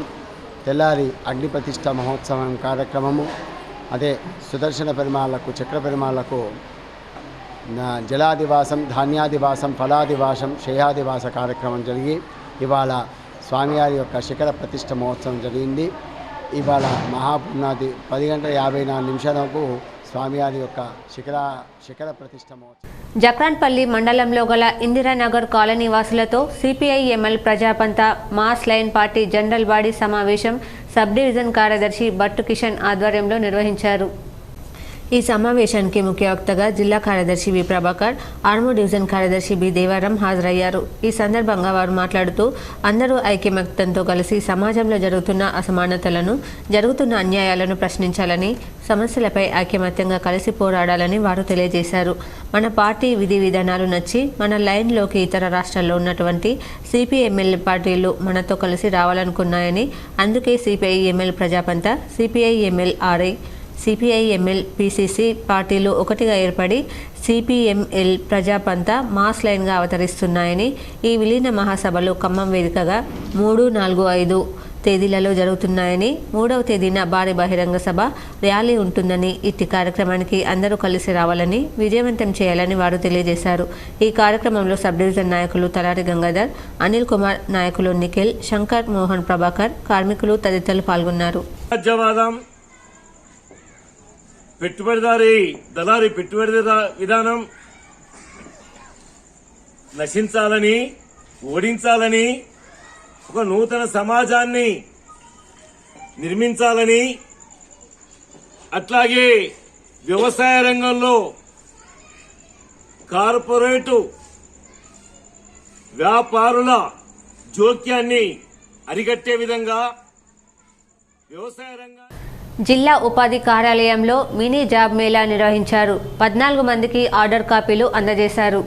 తెల్లారి అగ్ని ప్రతిష్ఠ మహోత్సవం కార్యక్రమము, అదే సుదర్శన పెరుమాళ్లకు, చక్ర పెరుమాళ్లకు జలాదివాసం, ధాన్యాదివాసం, ఫలాదివాసం, క్షయాదివాస కార్యక్రమం జరిగి ఇవాళ స్వామివారి యొక్క శిఖర ప్రతిష్ఠ మహోత్సవం జరిగింది. ఇవాళ మహాపుణ్యాది 10:54 స్వామివారి యొక్క శిఖర ప్రతిష్ఠ మహోత్సవం. జక్రాన్పల్లి మండలంలో గల ఇందిరానగర్ కాలనీ వాసులతో CPI ML Prajapantha mass line party general body సమావేశం సబ్ డివిజన్ కార్యదర్శి భట్టు కిషన్ ఆధ్వర్యంలో నిర్వహించారు. ఈ సమావేశానికి ముఖ్య వక్తగా జిల్లా కార్యదర్శి వి ప్రభాకర్, ఆర్మూర్ డివిజన్ కార్యదర్శి బి దేవారం హాజరయ్యారు. ఈ సందర్భంగా వారు మాట్లాడుతూ అందరూ ఐక్యమత్యంతో కలిసి సమాజంలో జరుగుతున్న అసమానతలను, జరుగుతున్న అన్యాయాలను ప్రశ్నించాలని, సమస్యలపై ఐక్యమత్యంగా కలిసి పోరాడాలని వారు తెలియజేశారు. మన పార్టీ విధి విధానాలు నచ్చి మన లైన్లోకి ఇతర రాష్ట్రాల్లో ఉన్నటువంటి సిపిఐ-ఎంఎల్ పార్టీలు మనతో కలిసి రావాలనుకున్నాయని, అందుకే CPI-ML ప్రజాపంత, CPI-ML RI, CPI-ML PCC పార్టీలు ఒకటిగా ఏర్పడి సిపిఎంఎల్ ప్రజాపంత మాస్ లైన్గా అవతరిస్తున్నాయని, ఈ విలీన మహాసభలు ఖమ్మం వేదికగా 3, 4, 5 తేదీలలో జరుగుతున్నాయని, 3వ తేదీన భారీ బహిరంగ సభ ర్యాలీ ఉంటుందని, ఇట్టి కార్యక్రమానికి అందరూ కలిసి రావాలని, విజయవంతం చేయాలని వారు తెలియజేశారు. ఈ కార్యక్రమంలో సబ్ డివిజన్ నాయకులు తలారి గంగాధర్, అనిల్ కుమార్, నాయకులు నిఖిల్, శంకర్, మోహన్, ప్రభాకర్, కార్మికులు తదితరులు పాల్గొన్నారు. దళారీ పెట్టుబడి విధానం నశించాలని, ఓడించాలని, ఒక నూతన సమాజాన్ని నిర్మించాలని, అట్లాగే వ్యవసాయ రంగంలో కార్పొరేటు వ్యాపారుల జోక్యాన్ని అరికట్టే విధంగా వ్యవసాయ రంగం. జిల్లా ఉపాధి కార్యాలయంలో మినీ జాబ్ మేళా నిర్వహించారు. 14 మందికి ఆర్డర్ కాపీలు అందజేశారు.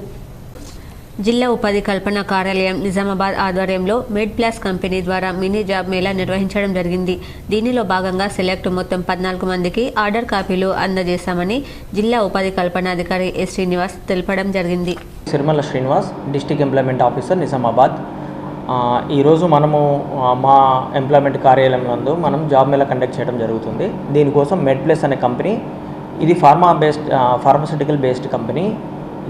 జిల్లా ఉపాధి కల్పన కార్యాలయం నిజామాబాద్ ఆధ్వర్యంలో మెడ్ ప్లస్ కంపెనీ ద్వారా మినీ జాబ్ మేళా నిర్వహించడం జరిగింది. దీనిలో భాగంగా సెలెక్ట్ మొత్తం 14 మందికి ఆర్డర్ కాపీలు అందజేశామని జిల్లా ఉపాధి కల్పనాధికారి ఎస్ శ్రీనివాస్ తెలపడం జరిగింది. Sirimalla Srinivas, district employment officer, Nizamabad. ఈరోజు మనము మా ఎంప్లాయ్మెంట్ కార్యాలయం నందు మనం జాబ్ మేళా కండక్ట్ చేయడం జరుగుతుంది. దీనికోసం మెడ్ ప్లస్ అనే కంపెనీ, ఇది ఫార్మాసిటికల్ బేస్డ్ కంపెనీ.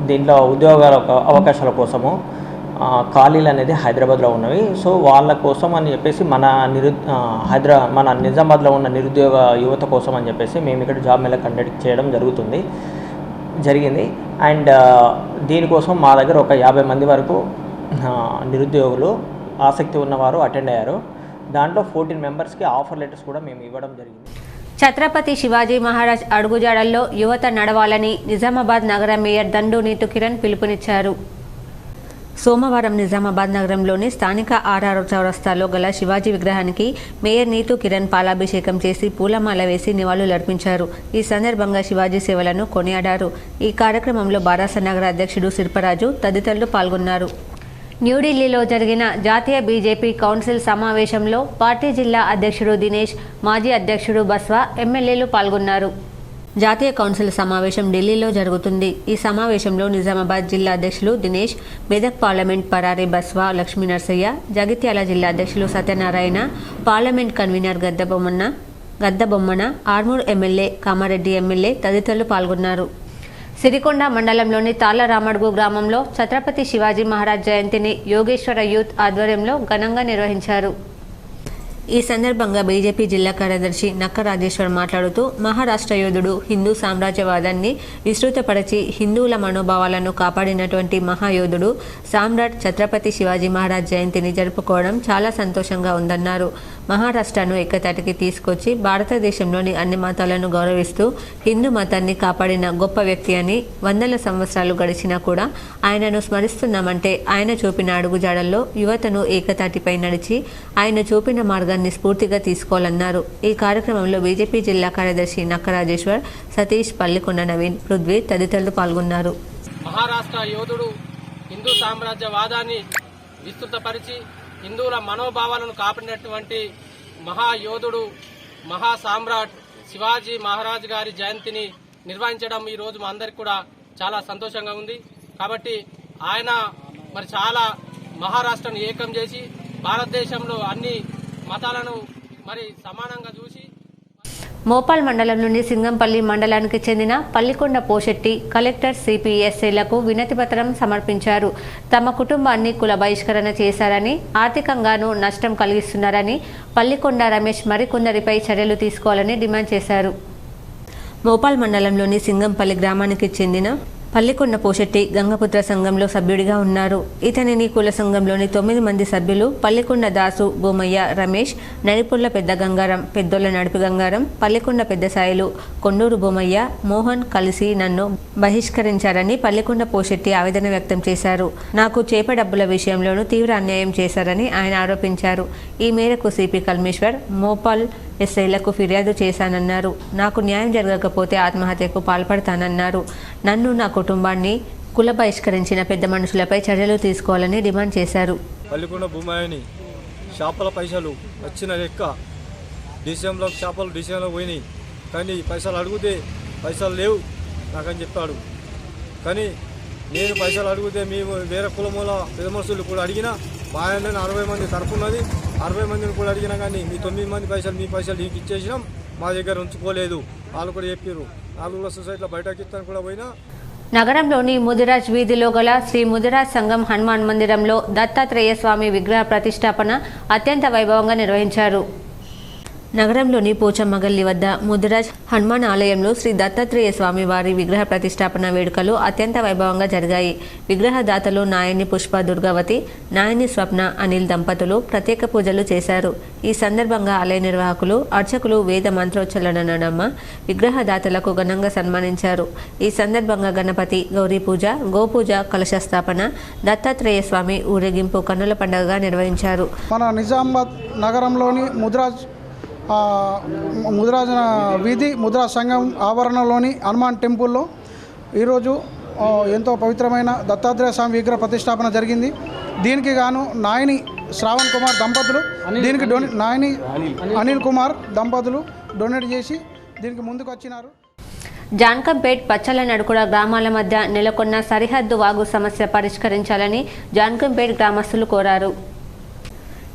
దీంట్లో ఉద్యోగాల అవకాశాల కోసము ఖాళీలు అనేది హైదరాబాద్లో ఉన్నవి. సో వాళ్ళ కోసం అని చెప్పేసి మన నిజామాబాద్లో ఉన్న నిరుద్యోగ యువత కోసం అని చెప్పేసి మేము ఇక్కడ జాబ్ మేళా కండక్ట్ చేయడం జరిగింది. అండ్ దీనికోసం మా దగ్గర ఒక 50 మంది వరకు నిరుద్యోగులు ఆసక్తి ఉన్నవారు అటెండ్ అయ్యారు. దాంట్లో 14 మెంబర్స్కి ఆఫర్ లెటర్స్ కూడా మేము ఇవ్వడం జరిగింది. ఛత్రపతి శివాజీ మహారాజ్ అడుగుజాడల్లో యువత నడవాలని నిజామాబాద్ నగర మేయర్ దండు నీతు కిరణ్ పిలుపునిచ్చారు. సోమవారం నిజామాబాద్ నగరంలోని స్థానిక ఆర్ఆర్ చౌరస్తాలో గల శివాజీ విగ్రహానికి మేయర్ నీతు కిరణ్ పాలాభిషేకం చేసి పూలమాల వేసి నివాళులర్పించారు. ఈ సందర్భంగా శివాజీ సేవలను కొనియాడారు. ఈ కార్యక్రమంలో బారాస నగర అధ్యక్షుడు శిల్పరాజు తదితరులు పాల్గొన్నారు. న్యూఢిల్లీలో జరిగిన జాతీయ బీజేపీ కౌన్సిల్ సమావేశంలో పార్టీ జిల్లా అధ్యక్షుడు దినేష్, మాజీ అధ్యక్షుడు బస్వా, ఎమ్మెల్యేలు పాల్గొన్నారు. జాతీయ కౌన్సిల్ సమావేశం ఢిల్లీలో జరుగుతుంది. ఈ సమావేశంలో నిజామాబాద్ జిల్లా అధ్యక్షులు దినేష్, మెదక్ పార్లమెంట్ పరారి బస్వా లక్ష్మీనరసయ్య, జగిత్యాల జిల్లా అధ్యక్షులు Satyanarayana, parliament convener Gaddabommana, Armoor MLA, Kamareddy MLA తదితరులు పాల్గొన్నారు. సిరికొండ మండలంలోని తాళ్లరామడుగు గ్రామంలో ఛత్రపతి శివాజీ మహారాజ్ జయంతిని యోగేశ్వర యూత్ ఆధ్వర్యంలో ఘనంగా నిర్వహించారు. ఈ సందర్భంగా బీజేపీ జిల్లా కార్యదర్శి నక్క రాజేశ్వర్ మాట్లాడుతూ, మహారాష్ట్ర యోధుడు హిందూ సామ్రాజ్యవాదాన్ని విస్తృతపరిచి హిందువుల మనోభావాలను కాపాడినటువంటి మహాయోధుడు సామ్రాట్ ఛత్రపతి శివాజీ మహారాజ్ జయంతిని జరుపుకోవడం చాలా సంతోషంగా ఉందన్నారు. మహారాష్ట్రను ఏకతాటికి తీసుకొచ్చి భారతదేశంలోని అన్ని మతాలను గౌరవిస్తూ హిందూ మతాన్ని కాపాడిన గొప్ప వ్యక్తి అని, వందల సంవత్సరాలు గడిచినా కూడా ఆయనను స్మరిస్తున్నామంటే ఆయన చూపిన అడుగుజాడల్లో యువతను ఏకతాటిపై నడిచి ఆయన చూపిన మార్గాన్ని స్ఫూర్తిగా తీసుకోవాలన్నారు. ఈ కార్యక్రమంలో బీజేపీ జిల్లా కార్యదర్శి నక్క రాజేశ్వర్, సతీష్, పల్లికొండ నవీన్, పృథ్వీ తదితరులు పాల్గొన్నారు. మహారాష్ట్ర యోధుడు హిందూ సామ్రాజ్యవాదాన్ని విస్తృతపరిచి హిందువుల మనోభావాలను కాపాడినటువంటి మహాయోధుడు మహాసామ్రాట్ శివాజీ మహారాజ్ గారి జయంతిని నిర్వహించడం ఈరోజు మా అందరికి కూడా చాలా సంతోషంగా ఉంది. కాబట్టి ఆయన చాలా మహారాష్ట్రను ఏకం చేసి భారతదేశంలో అన్ని మతాలను సమానంగా చూసి మోపాల్ మండలంలోని సింగంపల్లి మండలానికి చెందిన పల్లికొండ పోషెట్టి కలెక్టర్ సిపిఎస్ఐలకు వినతిపత్రం సమర్పించారు. తమ కుటుంబాన్ని కుల బహిష్కరణ చేశారని, ఆర్థికంగానూ నష్టం కలిగిస్తున్నారని పల్లికొండ రమేష్ మరికొందరిపై చర్యలు తీసుకోవాలని డిమాండ్ చేశారు. మోపాల్ మండలంలోని సింగంపల్లి గ్రామానికి చెందిన పల్లికొండ పోషెట్టి గంగపుత్ర సంఘంలో సభ్యుడిగా ఉన్నారు. ఇతనిని కుల సంఘంలోని 9 మంది సభ్యులు పల్లికొండ దాసు, భూమయ్య, రమేష్, నడిపుల్ల పెద్ద గంగారం, పెద్దోళ్ల నడిపి గంగారం, పల్లికొండ పెద్ద సాయిలు, కొండూరు భూమయ్య, మోహన్ కలిసి నన్ను బహిష్కరించారని పల్లికొండ పోషెట్టి ఆవేదన వ్యక్తం చేశారు. నాకు చేప డబ్బుల విషయంలోనూ తీవ్ర అన్యాయం చేశారని ఆయన ఆరోపించారు. ఈ మేరకు సిపి కల్మేశ్వర్ మోపాల్ ఎస్ఐలకు ఫిర్యాదు చేశానన్నారు. నాకు న్యాయం జరగకపోతే ఆత్మహత్యకు పాల్పడతానన్నారు. నన్ను, నా కుటుంబాన్ని కుల బహిష్కరించిన పెద్ద మనుషులపై చర్యలు తీసుకోవాలని డిమాండ్ చేశారు. పల్లికొండ భూమాయని చేపల పైసలు వచ్చిన లెక్క డిసెంబర్లో చేపలు డిసెంబర్లో పోయినాయి. కానీ పైసలు అడిగితే పైసలు లేవు నాకని చెప్పాడు. కానీ నేను పైసలు అడిగితే మేము వేరే కులమూల పెద్ద మనుషులు కూడా అడిగినా మా ఆయన 60 మంది తరపున్నది, 60 మందిని కూడా అడిగినా కానీ మీ 9 మంది పైసలు మీ పైసలు నీకు ఇచ్చేసినాం, మా దగ్గర ఉంచుకోలేదు వాళ్ళు కూడా చెప్పారు. వాళ్ళు కూడా సొసైటీలో బయటకి ఇస్తాను కూడా పోయినా. నగరంలోని ముదిరాజ్ వీధిలో గల శ్రీ ముదిరాజ్ సంఘం హనుమాన్ మందిరంలో దత్తాత్రేయ స్వామి విగ్రహ ప్రతిష్టాపన అత్యంత వైభవంగా నిర్వహించారు. నగరంలోని పోచమ్మగల్లి వద్ద ముదిరాజ్ హనుమాన్ ఆలయంలో శ్రీ దత్తాత్రేయ స్వామి వారి విగ్రహ ప్రతిష్టాపన వేడుకలు అత్యంత వైభవంగా జరిగాయి. విగ్రహదాతలు నాయని పుష్ప దుర్గావతి, నాయని స్వప్న అనిల్ దంపతులు ప్రత్యేక పూజలు చేశారు. ఈ సందర్భంగా ఆలయ నిర్వాహకులు, అర్చకులు వేద మంత్రోచ్చరణ నడుమ విగ్రహదాతలకు ఘనంగా సన్మానించారు. ఈ సందర్భంగా గణపతి, గౌరీ పూజ, గోపూజ, కలశస్థాపన, దత్తాత్రేయ స్వామి ఊరేగింపు కన్నుల పండుగగా నిర్వహించారు. మన నిజామాబాద్ నగరంలోని ముదిరాజ్ వీధి ముదిరాజ్ సంఘం ఆవరణలోని హనుమాన్ టెంపుల్లో ఈరోజు ఎంతో పవిత్రమైన దత్తాత్రేయ స్వామి విగ్రహ ప్రతిష్టాపన జరిగింది. దీనికి గాను నాయని శ్రావణ్ కుమార్ దంపతులు దీనికి నాయని అనిల్ కుమార్ దంపతులు డొనేట్ చేసి దీనికి ముందుకు వచ్చినారు. జాన్కంపేట్, పచ్చల నడుకుడ గ్రామాల మధ్య నెలకొన్న సరిహద్దు వాగు సమస్య పరిష్కరించాలని జాన్కంపేట్ గ్రామస్తులు కోరారు.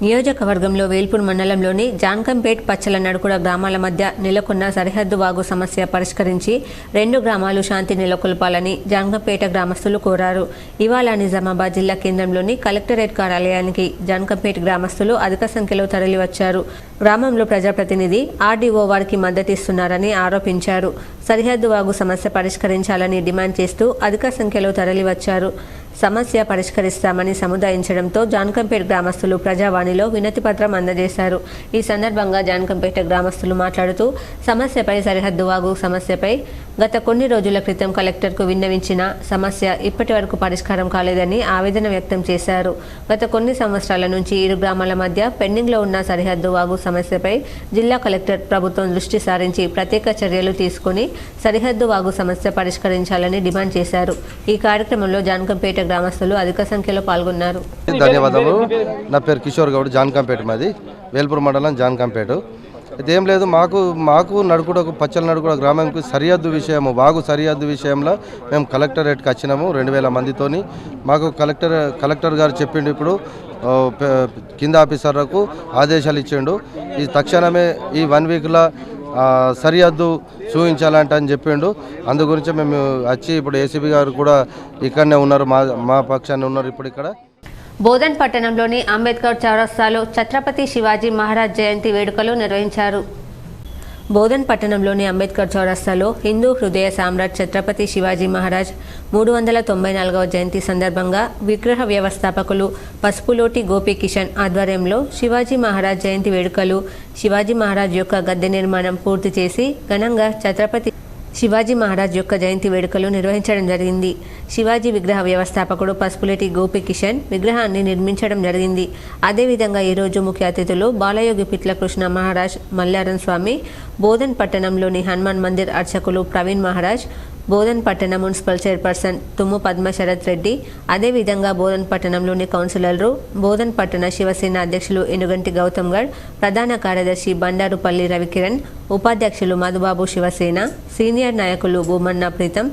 నియోజకవర్గంలో వేల్పూర్ మండలంలోని జాన్కంపేట్, పచ్చల నడుకుడ గ్రామాల మధ్య నెలకొన్న సరిహద్దు వాగు సమస్య పరిష్కరించి 2 గ్రామాలు శాంతి నెలకొల్పాలని జాన్కంపేట గ్రామస్తులు కోరారు. ఇవాళ నిజామాబాద్ జిల్లా కేంద్రంలోని కలెక్టరేట్ కార్యాలయానికి జాన్కంపేట్ గ్రామస్తులు అధిక సంఖ్యలో తరలివచ్చారు. గ్రామంలో ప్రజాప్రతినిధి ఆర్డీఓ వారికి మద్దతిస్తున్నారని ఆరోపించారు. సరిహద్దు వాగు సమస్య పరిష్కరించాలని డిమాండ్ చేస్తూ అధిక సంఖ్యలో తరలివచ్చారు. సమస్య పరిష్కరిస్తామని సముదాయించడంతో జాన్కంపేట గ్రామస్తులు ప్రజావాణిలో వినతిపత్రం అందజేశారు. ఈ సందర్భంగా జాన్కంపేట గ్రామస్తులు మాట్లాడుతూ సమస్యపై సరిహద్దు వాగు సమస్యపై గత కొన్ని రోజుల క్రితం కలెక్టర్కు విన్నవించిన సమస్య ఇప్పటి వరకు పరిష్కారం కాలేదని ఆవేదన వ్యక్తం చేశారు. గత కొన్ని సంవత్సరాల నుంచి ఇరు గ్రామాల మధ్య పెండింగ్లో ఉన్న సరిహద్దు వాగు సమస్యపై జిల్లా కలెక్టర్ ప్రభుత్వం దృష్టి సారించి ప్రత్యేక చర్యలు తీసుకుని సరిహద్దు వాగు సమస్య పరిష్కరించాలని డిమాండ్ చేశారు. ఈ కార్యక్రమంలో జాన్కంపేట గ్రామస్తులు అధిక సంఖ్యలో పాల్గొన్నారు. ధన్యవాదాలు. నా పేరు కిషోర్ గౌడ్, జాన్కంపేట మాది, వేల్పూర్ మండలం జాన్కంపేట. అయితే ఏం లేదు, మాకు నడుకుడకు పచ్చల నడుకుడ గ్రామంకి సరిహద్దు విషయము, వాగు సరిహద్దు విషయంలో మేము కలెక్టరేట్కి వచ్చినాము 2000 మందితోని. మాకు కలెక్టర్ గారు చెప్పిండు, ఇప్పుడు కింద ఆఫీసర్లకు ఆదేశాలు ఇచ్చిండు, ఈ తక్షణమే ఈ 1 వీక్లో సరిహద్దు చూపించాలంట అని చెప్పిండు. అందు గురించి మేము వచ్చి ఇప్పుడు ఏసీబీ గారు కూడా ఇక్కడనే ఉన్నారు, మా పక్షాన్ని ఉన్నారు. ఇప్పుడు ఇక్కడ బోధన్ పట్టణంలోని అంబేద్కర్ చౌరస్తాలో ఛత్రపతి శివాజీ మహారాజ్ జయంతి వేడుకలు నిర్వహించారు. బోధన్ పట్టణంలోని అంబేద్కర్ చౌరస్తాలో హిందూ హృదయ సామ్రాట్ ఛత్రపతి శివాజీ మహారాజ్ 394వ జయంతి సందర్భంగా విగ్రహ వ్యవస్థాపకులు పసుపులోటి గోపి కిషన్ ఆధ్వర్యంలో శివాజీ మహారాజ్ జయంతి వేడుకలు, శివాజీ మహారాజ్ యొక్క గద్దె నిర్మాణం పూర్తి చేసి ఘనంగా ఛత్రపతి శివాజీ మహారాజ్ యొక్క జయంతి వేడుకలు నిర్వహించడం జరిగింది. శివాజీ విగ్రహ వ్యవస్థాపకుడు పసుపులేటి గోపి కిషన్ విగ్రహాన్ని నిర్మించడం జరిగింది. అదేవిధంగా ఈరోజు ముఖ్య అతిథులు బాలయోగి పిట్ల కృష్ణ మహారాజ్, మల్లారం స్వామి, బోధన్ పట్టణంలోని హనుమాన్ మందిర్ అర్చకులు ప్రవీణ్ మహారాజ్, బోధన్ పట్టణ మున్సిపల్ చైర్పర్సన్ తుమ్ము పద్మశరత్ రెడ్డి, అదేవిధంగా బోధన్ పట్టణంలోని కౌన్సిలర్లు, బోధన్ పట్టణ శివసేన అధ్యక్షులు ఎనుగంటి గౌతమ్ గఢ్, ప్రధాన కార్యదర్శి బండారుపల్లి రవికిరణ్, ఉపాధ్యక్షులు మధుబాబు శివసేన, సీనియర్ నాయకులు భూమన్న ప్రీతం,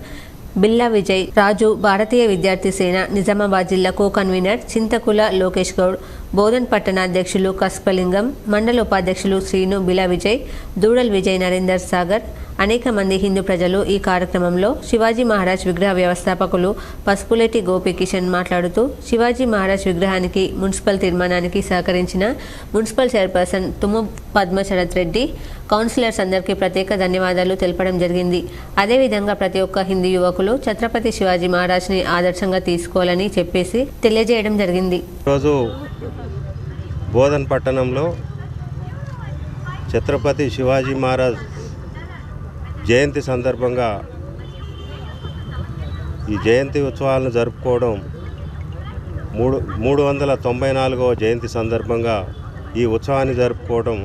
బిల్లా విజయ్ రాజు, భారతీయ విద్యార్థి సేన నిజామాబాద్ జిల్లా కో కన్వీనర్ చింతకుల లోకేష్ గౌడ్, బోధన్ పట్టణ అధ్యక్షులు కస్పలింగం, మండల ఉపాధ్యక్షులు శ్రీను, బిలా విజయ్, దూడల్ విజయ్, నరేందర్ సాగర్, అనేక మంది హిందూ ప్రజలు ఈ కార్యక్రమంలో శివాజీ మహారాజ్ విగ్రహ వ్యవస్థాపకులు పసుపులేటి గోపి కిషన్ మాట్లాడుతూ శివాజీ మహారాజ్ విగ్రహానికి మున్సిపల్ తీర్మానానికి సహకరించిన మున్సిపల్ చైర్పర్సన్ తుమ్ము పద్మశరత్ రెడ్డి, కౌన్సిలర్స్ అందరికీ ప్రత్యేక ధన్యవాదాలు తెలపడం జరిగింది. అదేవిధంగా ప్రతి ఒక్క హిందూ యువకులు ఛత్రపతి శివాజీ మహారాజ్ని ఆదర్శంగా తీసుకోవాలని చెప్పేసి తెలియజేయడం జరిగింది. ఈరోజు బోధన్ పట్టణంలో ఛత్రపతి శివాజీ మహారాజ్ జయంతి సందర్భంగా ఈ జయంతి ఉత్సవాలను జరుపుకోవడం 394వ జయంతి సందర్భంగా ఈ ఉత్సవాన్ని జరుపుకోవడం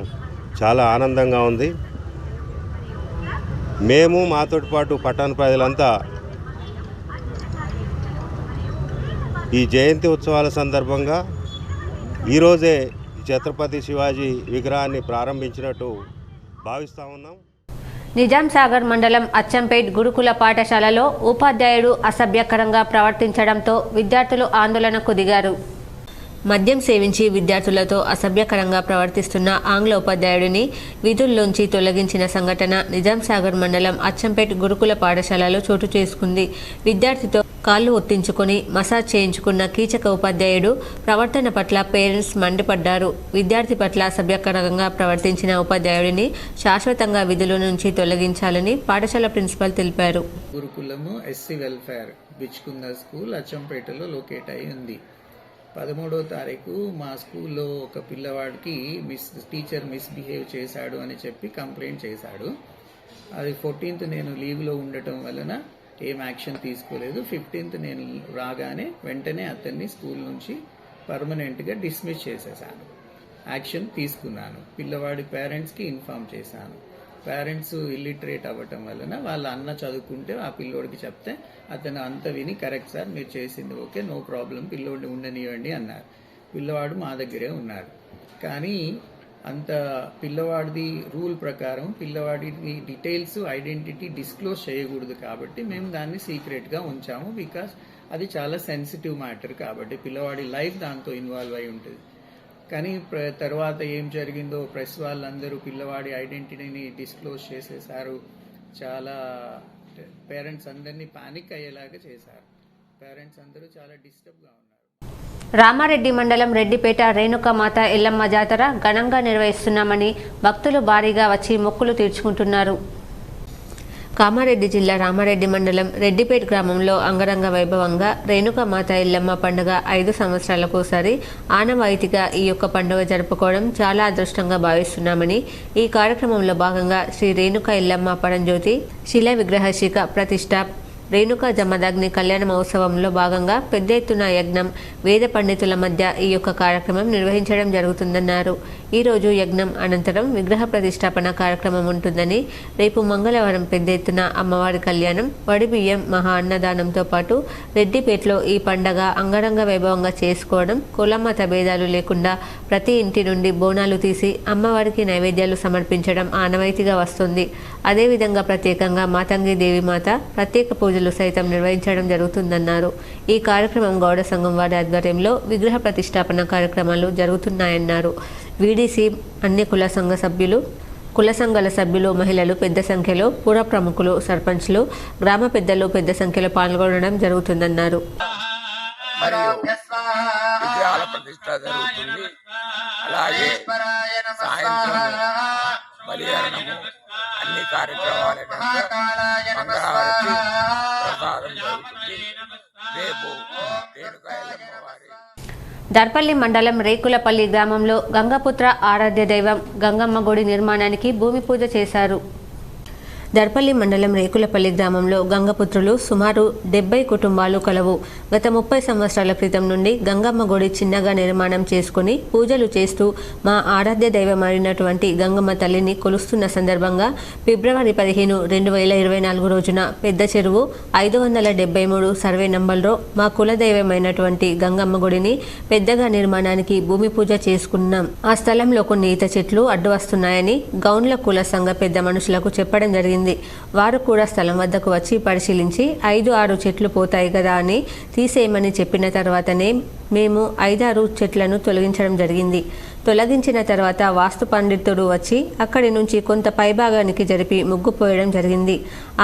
చాలా ఆనందంగా ఉంది. మేము మాతో పాటు పట్టణ ప్రజలంతా ఈ జయంతి ఉత్సవాల సందర్భంగా ఈరోజే ఛత్రపతి శివాజీ విగ్రహాన్ని ప్రారంభించినట్టు భావిస్తూ ఉన్నాం. నిజాం సాగర్ మండలం అచ్చంపేట్ గురుకుల పాఠశాలలో ఉపాధ్యాయుడు అసభ్యకరంగా ప్రవర్తించడంతో విద్యార్థులు ఆందోళనకు దిగారు. మద్యం సేవించి విద్యార్థులతో అసభ్యకరంగా ప్రవర్తిస్తున్న ఆంగ్ల ఉపాధ్యాయుడిని విధుల్లోంచి తొలగించిన సంఘటన నిజాం సాగర్ మండలం అచ్చంపేట్ గురుకుల పాఠశాలలో చోటు చేసుకుంది. విద్యార్థితో కాళ్ళు ఒత్తించుకొని మసాజ్ చేయించుకున్న కీచక ఉపాధ్యాయుడు ప్రవర్తన పట్ల పేరెంట్స్ మండిపడ్డారు. విద్యార్థి పట్ల అసభ్యకరంగా ప్రవర్తించిన ఉపాధ్యాయుడిని శాశ్వతంగా విధుల నుంచి తొలగించాలని పాఠశాల ప్రిన్సిపల్ తెలిపారు. గురుకులము ఎస్సీ వెల్ఫేర్ బిచ్కుంద స్కూల్ అచ్చంపేటలో లొకేట్ అయి ఉంది. 13వ తారీఖు మా స్కూల్లో ఒక పిల్లవాడికి టీచర్ మిస్బిహేవ్ చేశాడు అని చెప్పి కంప్లైంట్ చేశాడు. అది 14th నేను లీవ్లో ఉండటం వలన ఏం యాక్షన్ తీసుకోలేదు. 15th నేను రాగానే వెంటనే అతన్ని స్కూల్ నుంచి పర్మనెంట్గా డిస్మిస్ చేసేసాను. యాక్షన్ తీసుకున్నాను. పిల్లవాడి పేరెంట్స్కి ఇన్ఫామ్ చేశాను. పేరెంట్స్ ఇల్లిటరేట్ అవ్వటం వలన వాళ్ళ అన్న చదువుకుంటే ఆ పిల్లోడికి చెప్తే అతను అంత విని కరెక్ట్ సార్ మీరు చేసింది ఓకే, నో ప్రాబ్లం, పిల్లోడిని ఉండనివ్వండి అన్నారు. పిల్లవాడు మా దగ్గరే ఉన్నారు. కానీ అంత పిల్లవాడిది రూల్ ప్రకారం పిల్లవాడి డీటెయిల్స్ ఐడెంటిటీ డిస్క్లోజ్ చేయకూడదు కాబట్టి మేము దాన్ని సీక్రెట్గా ఉంచాము. బికాస్ అది చాలా సెన్సిటివ్ మ్యాటర్ కాబట్టి పిల్లవాడి లైఫ్ దాంతో ఇన్వాల్వ్ అయి ఉంటుంది. కానీ తర్వాత ఏం జరిగిందో ప్రెస్ వాళ్ళందరూ పిల్లవాడి ఐడెంటిటీని డిస్క్లోజ్ చేసేసారు. చాలా పేరెంట్స్ అందరినీ పానిక్ అయ్యేలాగా చేశారు. పేరెంట్స్ అందరూ చాలా డిస్టర్బ్గా ఉన్నారు. రామారెడ్డి మండలం రెడ్డిపేట రేణుకామాత ఎల్లమ్మ జాతర ఘనంగా నిర్వహిస్తున్నామని భక్తులు భారీగా వచ్చి మొక్కులు తీర్చుకుంటున్నారు. కామారెడ్డి జిల్లా రామారెడ్డి మండలం రెడ్డిపేట గ్రామంలో అంగరంగ వైభవంగా రేణుకామాత ఎల్లమ్మ పండుగ 5 సంవత్సరాలకోసారి ఆనవాయితీగా ఈ యొక్క పండుగ జరుపుకోవడం చాలా అదృష్టంగా భావిస్తున్నామని, ఈ కార్యక్రమంలో భాగంగా శ్రీ రేణుకా ఎల్లమ్మ పరంజ్యోతి శిలా విగ్రహశిఖ ప్రతిష్ట రేణుకా జమదగ్ని కళ్యాణ మహోత్సవంలో భాగంగా పెద్ద ఎత్తున యజ్ఞం, వేద పండితుల మధ్య ఈ యొక్క కార్యక్రమం నిర్వహించడం జరుగుతుందన్నారు. ఈరోజు యజ్ఞం అనంతరం విగ్రహ ప్రతిష్టాపన కార్యక్రమం ఉంటుందని, రేపు మంగళవారం పెద్ద ఎత్తున అమ్మవారి కళ్యాణం, వడిబియ్యం, మహా అన్నదానంతో పాటు రెడ్డిపేటలో ఈ పండగ అంగరంగ వైభవంగా చేసుకోవడం, కులమత భేదాలు లేకుండా ప్రతి ఇంటి నుండి బోనాలు తీసి అమ్మవారికి నైవేద్యాలు సమర్పించడం ఆనవాయితీగా వస్తుంది. అదేవిధంగా ప్రత్యేకంగా మాతంగి దేవి మాత ప్రత్యేక పూజలు సైతం నిర్వహించడం జరుగుతుందన్నారు. ఈ కార్యక్రమం గౌడ సంఘం వారి ఆధ్వర్యంలో విగ్రహ ప్రతిష్టాపన కార్యక్రమాలు జరుగుతున్నాయన్నారు. వీడీసీ అన్ని కుల సంఘాల సభ్యులు, మహిళలు పెద్ద సంఖ్యలో, పుర ప్రముఖులు, సర్పంచ్లు, గ్రామ పెద్దలు పెద్ద సంఖ్యలో పాల్గొనడం జరుగుతుందన్నారు. విగ్రహాల ప్రతిష్ట జరుగుతుంది. అలాగే సాయంత్రం బలిహరణము అన్ని కార్యక్రమాలు మంగళహారతి ప్రసాదం జరుగుతుంది. రేపు రేణుకా ఎల్లమ్మ వారి దర్పల్లి మండలం రేకులపల్లి గ్రామంలో గంగపుత్ర ఆరాధ్య దైవం గంగమ్మ గుడి నిర్మాణానికి భూమి పూజ చేశారు. దర్పల్లి మండలం రేకులపల్లి గ్రామంలో గంగపుత్రులు సుమారు 70 కుటుంబాలు కలవు. గత 30 సంవత్సరాల క్రితం నుండి గంగమ్మ గుడి చిన్నగా నిర్మాణం చేసుకుని పూజలు చేస్తూ మా ఆరాధ్య దైవమైనటువంటి గంగమ్మ తల్లిని కొలుస్తున్న సందర్భంగా ఫిబ్రవరి 15, 2024 రోజున పెద్ద చెరువు 573 సర్వే నంబర్లో మా కులదైవమైనటువంటి గంగమ్మ గుడిని పెద్దగా నిర్మాణానికి భూమి పూజ చేసుకున్నాం. ఆ స్థలంలో కొన్ని ఈత చెట్లు అడ్డు వస్తున్నాయని గౌండ్ల కుల సంఘ పెద్ద మనుషులకు చెప్పడం జరిగింది. వారు కూడా స్థలం వద్దకు వచ్చి పరిశీలించి 5-6 చెట్లు పోతాయి కదా అని తీసేయమని చెప్పిన తర్వాతనే మేము 5-6 చెట్లను తొలగించడం జరిగింది. తొలగించిన తర్వాత వాస్తు పండితుడు వచ్చి అక్కడి నుంచి కొంత పైభాగానికి జరిపి ముగ్గు పోయడం జరిగింది.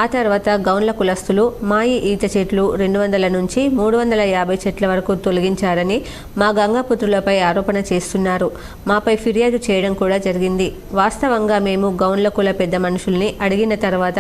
ఆ తర్వాత గౌన్ల కులస్తులు మాయి ఈత చెట్లు 200 నుంచి 350 చెట్ల వరకు తొలగించారని మా గంగాపుత్రులపై ఆరోపణ చేస్తున్నారు. మాపై ఫిర్యాదు చేయడం కూడా జరిగింది. వాస్తవంగా మేము గౌన్ల కుల పెద్ద మనుషుల్ని అడిగిన తర్వాత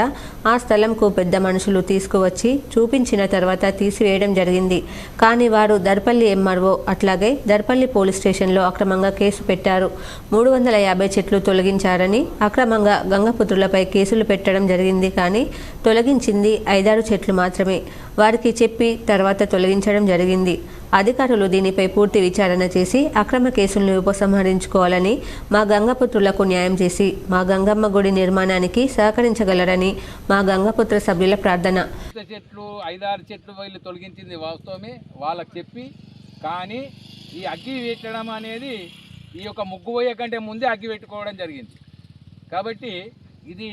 ఆ స్థలంకు పెద్ద మనుషులు తీసుకువచ్చి చూపించిన తర్వాత తీసివేయడం జరిగింది. కానీ వారు దర్పల్లి ఎంఆర్ఓ అట్లాగే దర్పల్లి పోలీస్ స్టేషన్లో అక్రమంగా కేసు పెట్టారు. 350 చెట్లు తొలగించారని అక్రమంగా గంగపుత్రులపై కేసులు పెట్టడం జరిగింది. కానీ తొలగించింది 5-6 చెట్లు మాత్రమే. వారికి చెప్పి తర్వాత తొలగించడం జరిగింది. అధికారులు దీనిపై పూర్తి విచారణ చేసి అక్రమ కేసులను ఉపసంహరించుకోవాలని, మా గంగపుత్రులకు న్యాయం చేసి మా గంగమ్మ గుడి నిర్మాణానికి సహకరించగలరని మా గంగపుత్ర సభ్యుల ప్రార్థన. చెట్లు 5-6 చెట్లు వీళ్ళు తొలగించింది వాస్తవమే, వాళ్ళకి చెప్పి. కానీ ఈ అగ్గి పెట్టడం అనేది ఈ యొక్క ముగ్గు పోయే కంటే ముందే అగ్గి పెట్టుకోవడం జరిగింది. కాబట్టి ఇది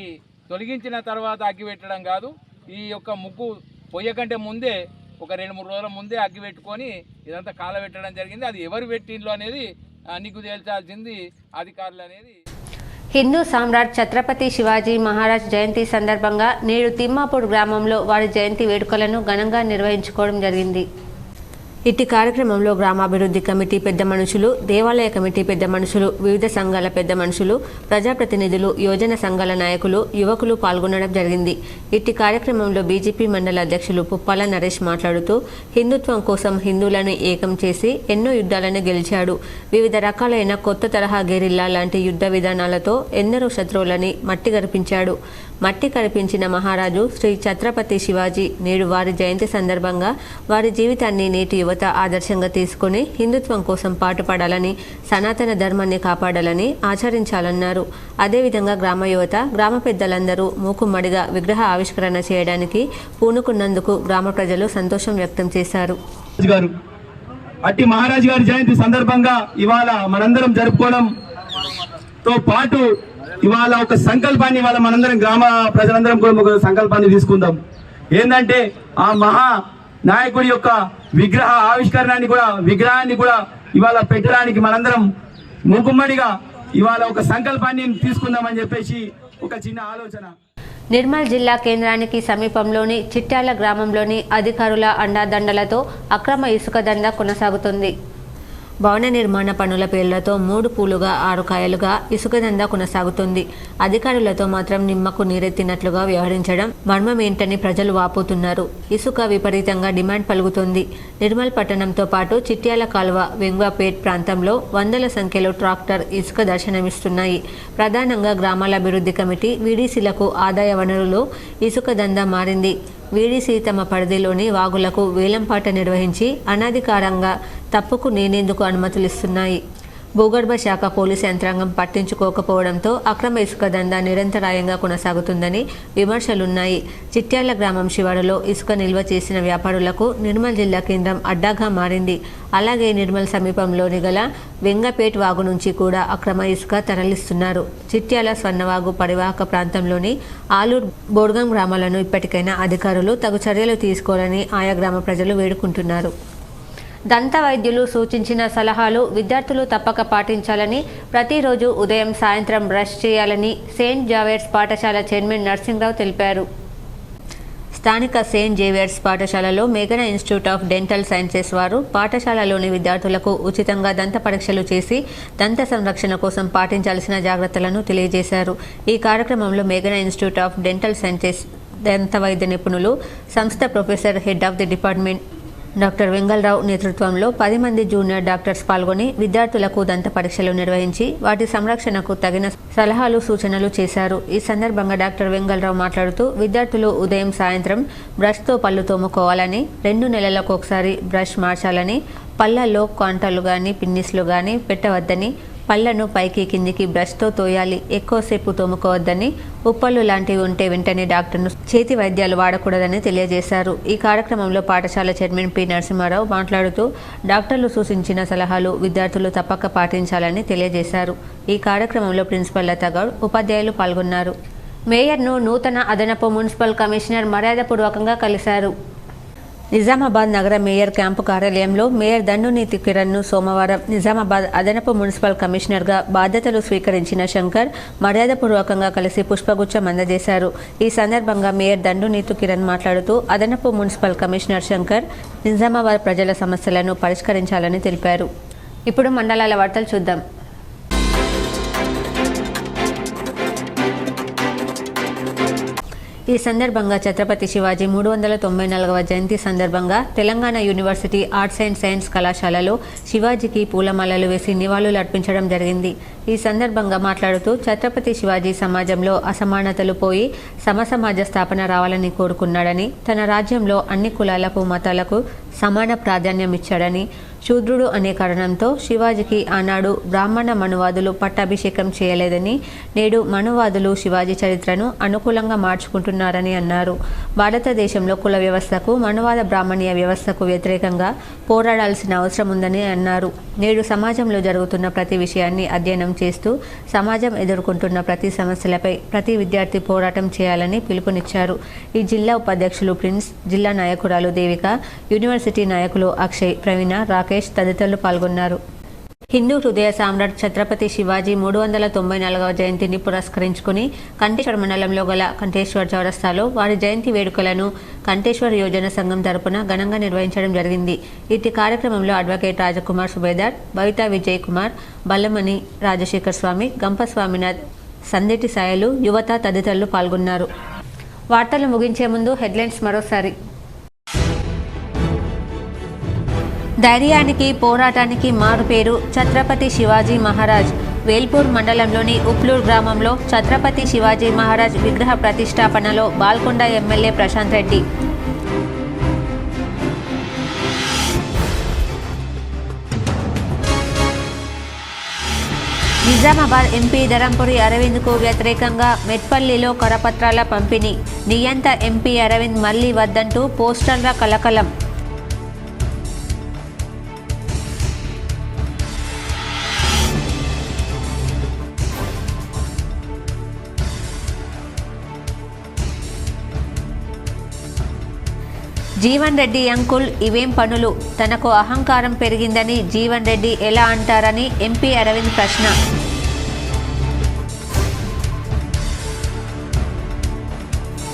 తొలగించిన తర్వాత అగ్గి పెట్టడం కాదు, ఈ యొక్క ముగ్గు పోయే కంటే ముందే ఒక 2-3 రోజుల ముందే అగ్గి పెట్టుకొని ఇదంతా కాలబెట్టడం జరిగింది. అది ఎవరు పెట్టిండ్రు అనేది నీకు తేల్చాల్సింది అధికారులు అనేది. హిందూ సామ్రాట్ ఛత్రపతి శివాజీ మహారాజ్ జయంతి సందర్భంగా నేడు తిమ్మాపూర్ గ్రామంలో వారి జయంతి వేడుకలను ఘనంగా నిర్వహించుకోవడం జరిగింది. ఇట్టి కార్యక్రమంలో గ్రామాభివృద్ధి కమిటీ పెద్ద మనుషులు, దేవాలయ కమిటీ పెద్ద మనుషులు, వివిధ సంఘాల పెద్ద మనుషులు, ప్రజాప్రతినిధులు, యోజన సంఘాల నాయకులు, యువకులు పాల్గొనడం జరిగింది. ఇట్టి కార్యక్రమంలో బీజేపీ మండల అధ్యక్షులు పుప్పాల నరేష్ మాట్లాడుతూ హిందుత్వం కోసం హిందువులను ఏకం చేసి ఎన్నో యుద్ధాలను గెలిచాడు. వివిధ రకాలైన కొత్త తరహా గెరిల్లా లాంటి యుద్ధ విధానాలతో ఎందరో శత్రువులని మట్టి గరిపించాడు. మట్టి కరిపించిన మహారాజు శ్రీ ఛత్రపతి శివాజీ నేడు వారి జయంతి సందర్భంగా వారి జీవితాన్ని నేటి యువత ఆదర్శంగా తీసుకుని హిందుత్వం కోసం పాటుపడాలని, సనాతన ధర్మాన్ని కాపాడాలని ఆచరించాలన్నారు. అదేవిధంగా గ్రామ యువత, గ్రామ పెద్దలందరూ మూకుమ్మడిగా విగ్రహ ఆవిష్కరణ చేయడానికి పూనుకున్నందుకు గ్రామ ప్రజలు సంతోషం వ్యక్తం చేశారు. అట్టి మహారాజు గారి జయంతి సందర్భంగా ఇవాళ మనందరం జరుపుకోవడంతో పాటు ఇవాళ ఒక సంకల్పాన్ని, ఇవాళ మనందరం గ్రామ ప్రజలందరం కూడా ఒక సంకల్పాన్ని తీసుకుందాం. ఏంటంటే ఆ మహా నాయకుడి యొక్క విగ్రహ విగ్రహాన్ని కూడా ఇవాళ పెట్టడానికి మనందరం మూకుమ్మడిగా ఇవాళ ఒక సంకల్పాన్ని తీసుకుందామని చెప్పేసి ఒక చిన్న ఆలోచన. నిర్మల్ జిల్లా కేంద్రానికి సమీపంలోని చిట్యాల గ్రామంలోని అధికారుల అండాదండలతో అక్రమ ఇసుక దందా కొనసాగుతుంది. భవన నిర్మాణ పనుల పేర్లతో 3 పూలుగా 6 కాయలుగా ఇసుక దందా కొనసాగుతుంది. అధికారులతో మాత్రం నిమ్మకు నీరెత్తినట్లుగా వ్యవహరించడం మర్మమేంటని ప్రజలు వాపోతున్నారు. ఇసుక విపరీతంగా డిమాండ్ పలుకుతుంది. నిర్మల్ పట్టణంతో పాటు చిట్యాల కాలువ, వెంగ్వాపేట్ ప్రాంతంలో వందల సంఖ్యలో ట్రాక్టర్ ఇసుక దర్శనమిస్తున్నాయి. ప్రధానంగా గ్రామాల అభివృద్ధి కమిటీ వీడీసీలకు ఆదాయ వనరులో ఇసుక దందా మారింది. వీడీసీ తమ పరిధిలోని వాగులకు వేలంపాట నిర్వహించి అనధికారంగా తప్పుకు నేనేందుకు అనుమతులిస్తున్నాయి. భూగర్భ శాఖ పోలీసు యంత్రాంగం పట్టించుకోకపోవడంతో అక్రమ ఇసుక దందా నిరంతరాయంగా కొనసాగుతుందని విమర్శలున్నాయి. చిట్యాల గ్రామం శివారులో ఇసుక నిల్వ చేసిన వ్యాపారులకు నిర్మల్ జిల్లా కేంద్రం అడ్డాగా మారింది. అలాగే నిర్మల్ సమీపంలోని గల వెంగపేట్ వాగు నుంచి కూడా అక్రమ ఇసుక తరలిస్తున్నారు. చిట్యాల స్వర్ణవాగు పరివాహక ప్రాంతంలోని ఆలూర్, బోడ్గం గ్రామాలను ఇప్పటికైనా అధికారులు తగు చర్యలు తీసుకోవాలని ఆయా గ్రామ ప్రజలు వేడుకుంటున్నారు. దంత వైద్యులు సూచించిన సలహాలు విద్యార్థులు తప్పక పాటించాలని, ప్రతిరోజు ఉదయం సాయంత్రం బ్రష్ చేయాలని సెయింట్ జావేర్స్ పాఠశాల చైర్మన్ నర్సింగ్రావు తెలిపారు. స్థానిక సెయింట్ జేవియర్స్ పాఠశాలలో మేఘన ఇన్స్టిట్యూట్ ఆఫ్ డెంటల్ సైన్సెస్ వారు పాఠశాలలోని విద్యార్థులకు ఉచితంగా దంత పరీక్షలు చేసి దంత సంరక్షణ కోసం పాటించాల్సిన జాగ్రత్తలను తెలియజేశారు. ఈ కార్యక్రమంలో మేఘన ఇన్స్టిట్యూట్ ఆఫ్ డెంటల్ సైన్సెస్ దంత వైద్య నిపుణులు, సంస్థ professor, head of the department doctor Vengalarao నేతృత్వంలో 10 మంది జూనియర్ డాక్టర్స్ పాల్గొని విద్యార్థులకు దంత పరీక్షలు నిర్వహించి వాటి సంరక్షణకు తగిన సలహాలు, సూచనలు చేశారు. ఈ సందర్భంగా డాక్టర్ వెంగళరావు మాట్లాడుతూ విద్యార్థులు ఉదయం సాయంత్రం బ్రష్తో పళ్ళు తోముకోవాలని, 2 నెలలకు ఒకసారి బ్రష్ మార్చాలని, పళ్ళల్లో కాంటాలు కానీ పిన్నిస్లు కానీ పెట్టవద్దని, పళ్లను పైకి కిందికి బ్రష్తో తోయాలి, ఎక్కువసేపు తోముకోవద్దని, ఉప్పళ్ళు లాంటివి ఉంటే వెంటనే డాక్టర్ను చేతి వైద్యాలు వాడకూడదని తెలియజేశారు. ఈ కార్యక్రమంలో పాఠశాల చైర్మన్ పి నరసింహారావు మాట్లాడుతూ డాక్టర్లు సూచించిన సలహాలు విద్యార్థులు తప్పక పాటించాలని తెలియజేశారు. ఈ కార్యక్రమంలో ప్రిన్సిపల్ లతాగౌడ్, ఉపాధ్యాయులు పాల్గొన్నారు. మేయర్ను నూతన అదనపు మున్సిపల్ కమిషనర్ మర్యాదపూర్వకంగా కలిశారు. నిజామాబాద్ నగర మేయర్ క్యాంపు కార్యాలయంలో మేయర్ దండునీతి కిరణ్ను సోమవారం నిజామాబాద్ అదనపు మున్సిపల్ కమిషనర్గా బాధ్యతలు స్వీకరించిన శంకర్ మర్యాదపూర్వకంగా కలిసి పుష్పగుచ్చం అందజేశారు. ఈ సందర్భంగా మేయర్ దండునీతి కిరణ్ మాట్లాడుతూ అదనపు మున్సిపల్ కమిషనర్ శంకర్ నిజామాబాద్ ప్రజల సమస్యలను పరిష్కరించాలని తెలిపారు. ఇప్పుడు మండలాల వార్తలు చూద్దాం. ఈ సందర్భంగా ఛత్రపతి శివాజీ 394వ జయంతి సందర్భంగా Telangana university arts and science కళాశాలలో శివాజీకి పూలమాలలు వేసి నివాళులు అర్పించడం జరిగింది. ఈ సందర్భంగా మాట్లాడుతూ ఛత్రపతి శివాజీ సమాజంలో అసమానతలు పోయి సమసమాజ స్థాపన రావాలని కోరుకున్నాడని, తన రాజ్యంలో అన్ని కులాలకు, మతాలకు సమాన ప్రాధాన్యం ఇచ్చాడని, శూద్రుడు అనే కారణంతో శివాజీకి ఆనాడు బ్రాహ్మణ మనువాదులు పట్టాభిషేకం చేయలేదని, నేడు మనువాదులు శివాజీ చరిత్రను అనుకూలంగా మార్చుకుంటున్నారని అన్నారు. భారతదేశంలో కుల వ్యవస్థకు, మనువాద బ్రాహ్మణీయ వ్యవస్థకు వ్యతిరేకంగా పోరాడాల్సిన అవసరం ఉందని అన్నారు. నేడు సమాజంలో జరుగుతున్న ప్రతి విషయాన్ని అధ్యయనం చేస్తూ సమాజం ఎదుర్కొంటున్న ప్రతి సమస్యలపై ప్రతి విద్యార్థి పోరాటం చేయాలని పిలుపునిచ్చారు. ఈ జిల్లా ఉపాధ్యక్షులు ప్రిన్స్, జిల్లా నాయకురాలు దేవిక, యూనివర్సిటీ నాయకులు అక్షయ్, ప్రవీణ, రాకేష్ తదితరులు పాల్గొన్నారు. హిందూ హృదయ సామ్రాట్ ఛత్రపతి శివాజీ 394వ జయంతిని పురస్కరించుకుని కంటేశ్వర్ మండలంలో గల కంటేశ్వర్ చౌరస్తాలో వారి జయంతి వేడుకలను కంటేశ్వర్ యోజన సంఘం తరపున ఘనంగా నిర్వహించడం జరిగింది. ఇట్టి కార్యక్రమంలో అడ్వకేట్ రాజకుమార్ సుబేదార్, బవితా విజయ్ కుమార్, బల్లమణి రాజశేఖర్ స్వామి, గంప స్వామినాథ్, సందేటి సాయలు, యువత తదితరులు పాల్గొన్నారు. వార్తలు ముగించే ముందు హెడ్లైన్స్ మరోసారి. ధైర్యానికి, పోరాటానికి మారుపేరు ఛత్రపతి శివాజీ మహారాజ్. వేల్పూర్ మండలంలోని ఉప్లూర్ గ్రామంలో ఛత్రపతి శివాజీ మహారాజ్ విగ్రహ ప్రతిష్టాపనలో బాల్కొండ ఎమ్మెల్యే ప్రశాంత్ రెడ్డి. నిజామాబాద్ ఎంపీ ధరంపురి అరవింద్కు వ్యతిరేకంగా మెట్పల్లిలో కరపత్రాల పంపిణీ. నియంత ఎంపీ అరవింద్ మళ్లీ వద్దంటూ పోస్టర్ల కలకలం. జీవన్ రెడ్డి అంకుల్ ఇవేం పనులు, తనకు అహంకారం పెరిగిందని జీవన్ రెడ్డి ఎలా అంటారని ఎంపీ అరవింద్ ప్రశ్న.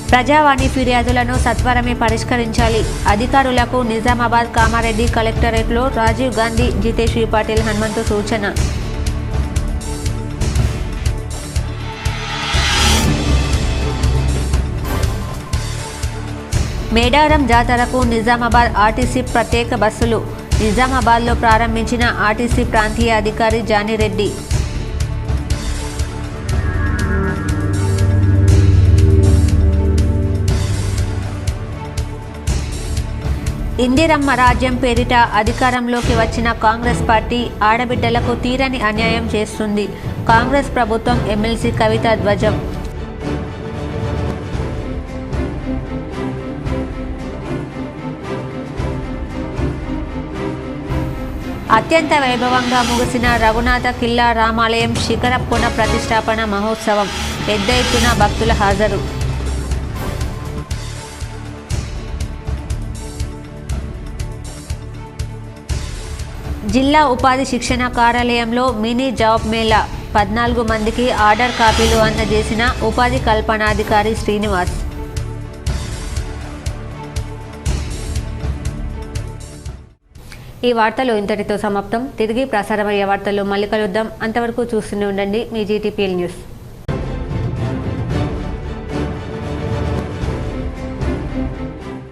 ప్రజావాణి ఫిర్యాదులను సత్వరమే పరిష్కరించాలి. అధికారులకు నిజామాబాద్ కామారెడ్డి కలెక్టరేట్లో రాజీవ్ గాంధీ, జితేష్ వి పాటిల్ హనుమంతు సూచన. మేడారం జాతరకు నిజామాబాద్ ఆర్టీసీ ప్రత్యేక బస్సులు. నిజామాబాద్లో ప్రారంభించిన ఆర్టీసీ ప్రాంతీయ అధికారి జానిరెడ్డి. ఇందిరమ్మ రాజ్యం పేరిట అధికారంలోకి వచ్చిన కాంగ్రెస్ పార్టీ ఆడబిడ్డలకు తీరని అన్యాయం చేస్తుంది. కాంగ్రెస్ ప్రభుత్వం ఎమ్మెల్సీ కవిత ధ్వజం. అత్యంత వైభవంగా ముగిసిన రఘునాథ కిల్లా రామాలయం శిఖర పునః ప్రతిష్టాపన మహోత్సవం. పెద్ద ఎత్తున భక్తుల హాజరు. జిల్లా ఉపాధి శిక్షణ కార్యాలయంలో మినీ జాబ్ మేళా. 14 మందికి ఆర్డర్ కాపీలు అందజేసిన ఉపాధి కల్పనాధికారి శ్రీనివాస్. ఈ వార్తలు ఇంతటితో సమాప్తం. తిరిగి ప్రసారమయ్యే వార్తల్లో మళ్ళీ కలుద్దాం. అంతవరకు చూస్తూనే ఉండండి మీ GTPL న్యూస్.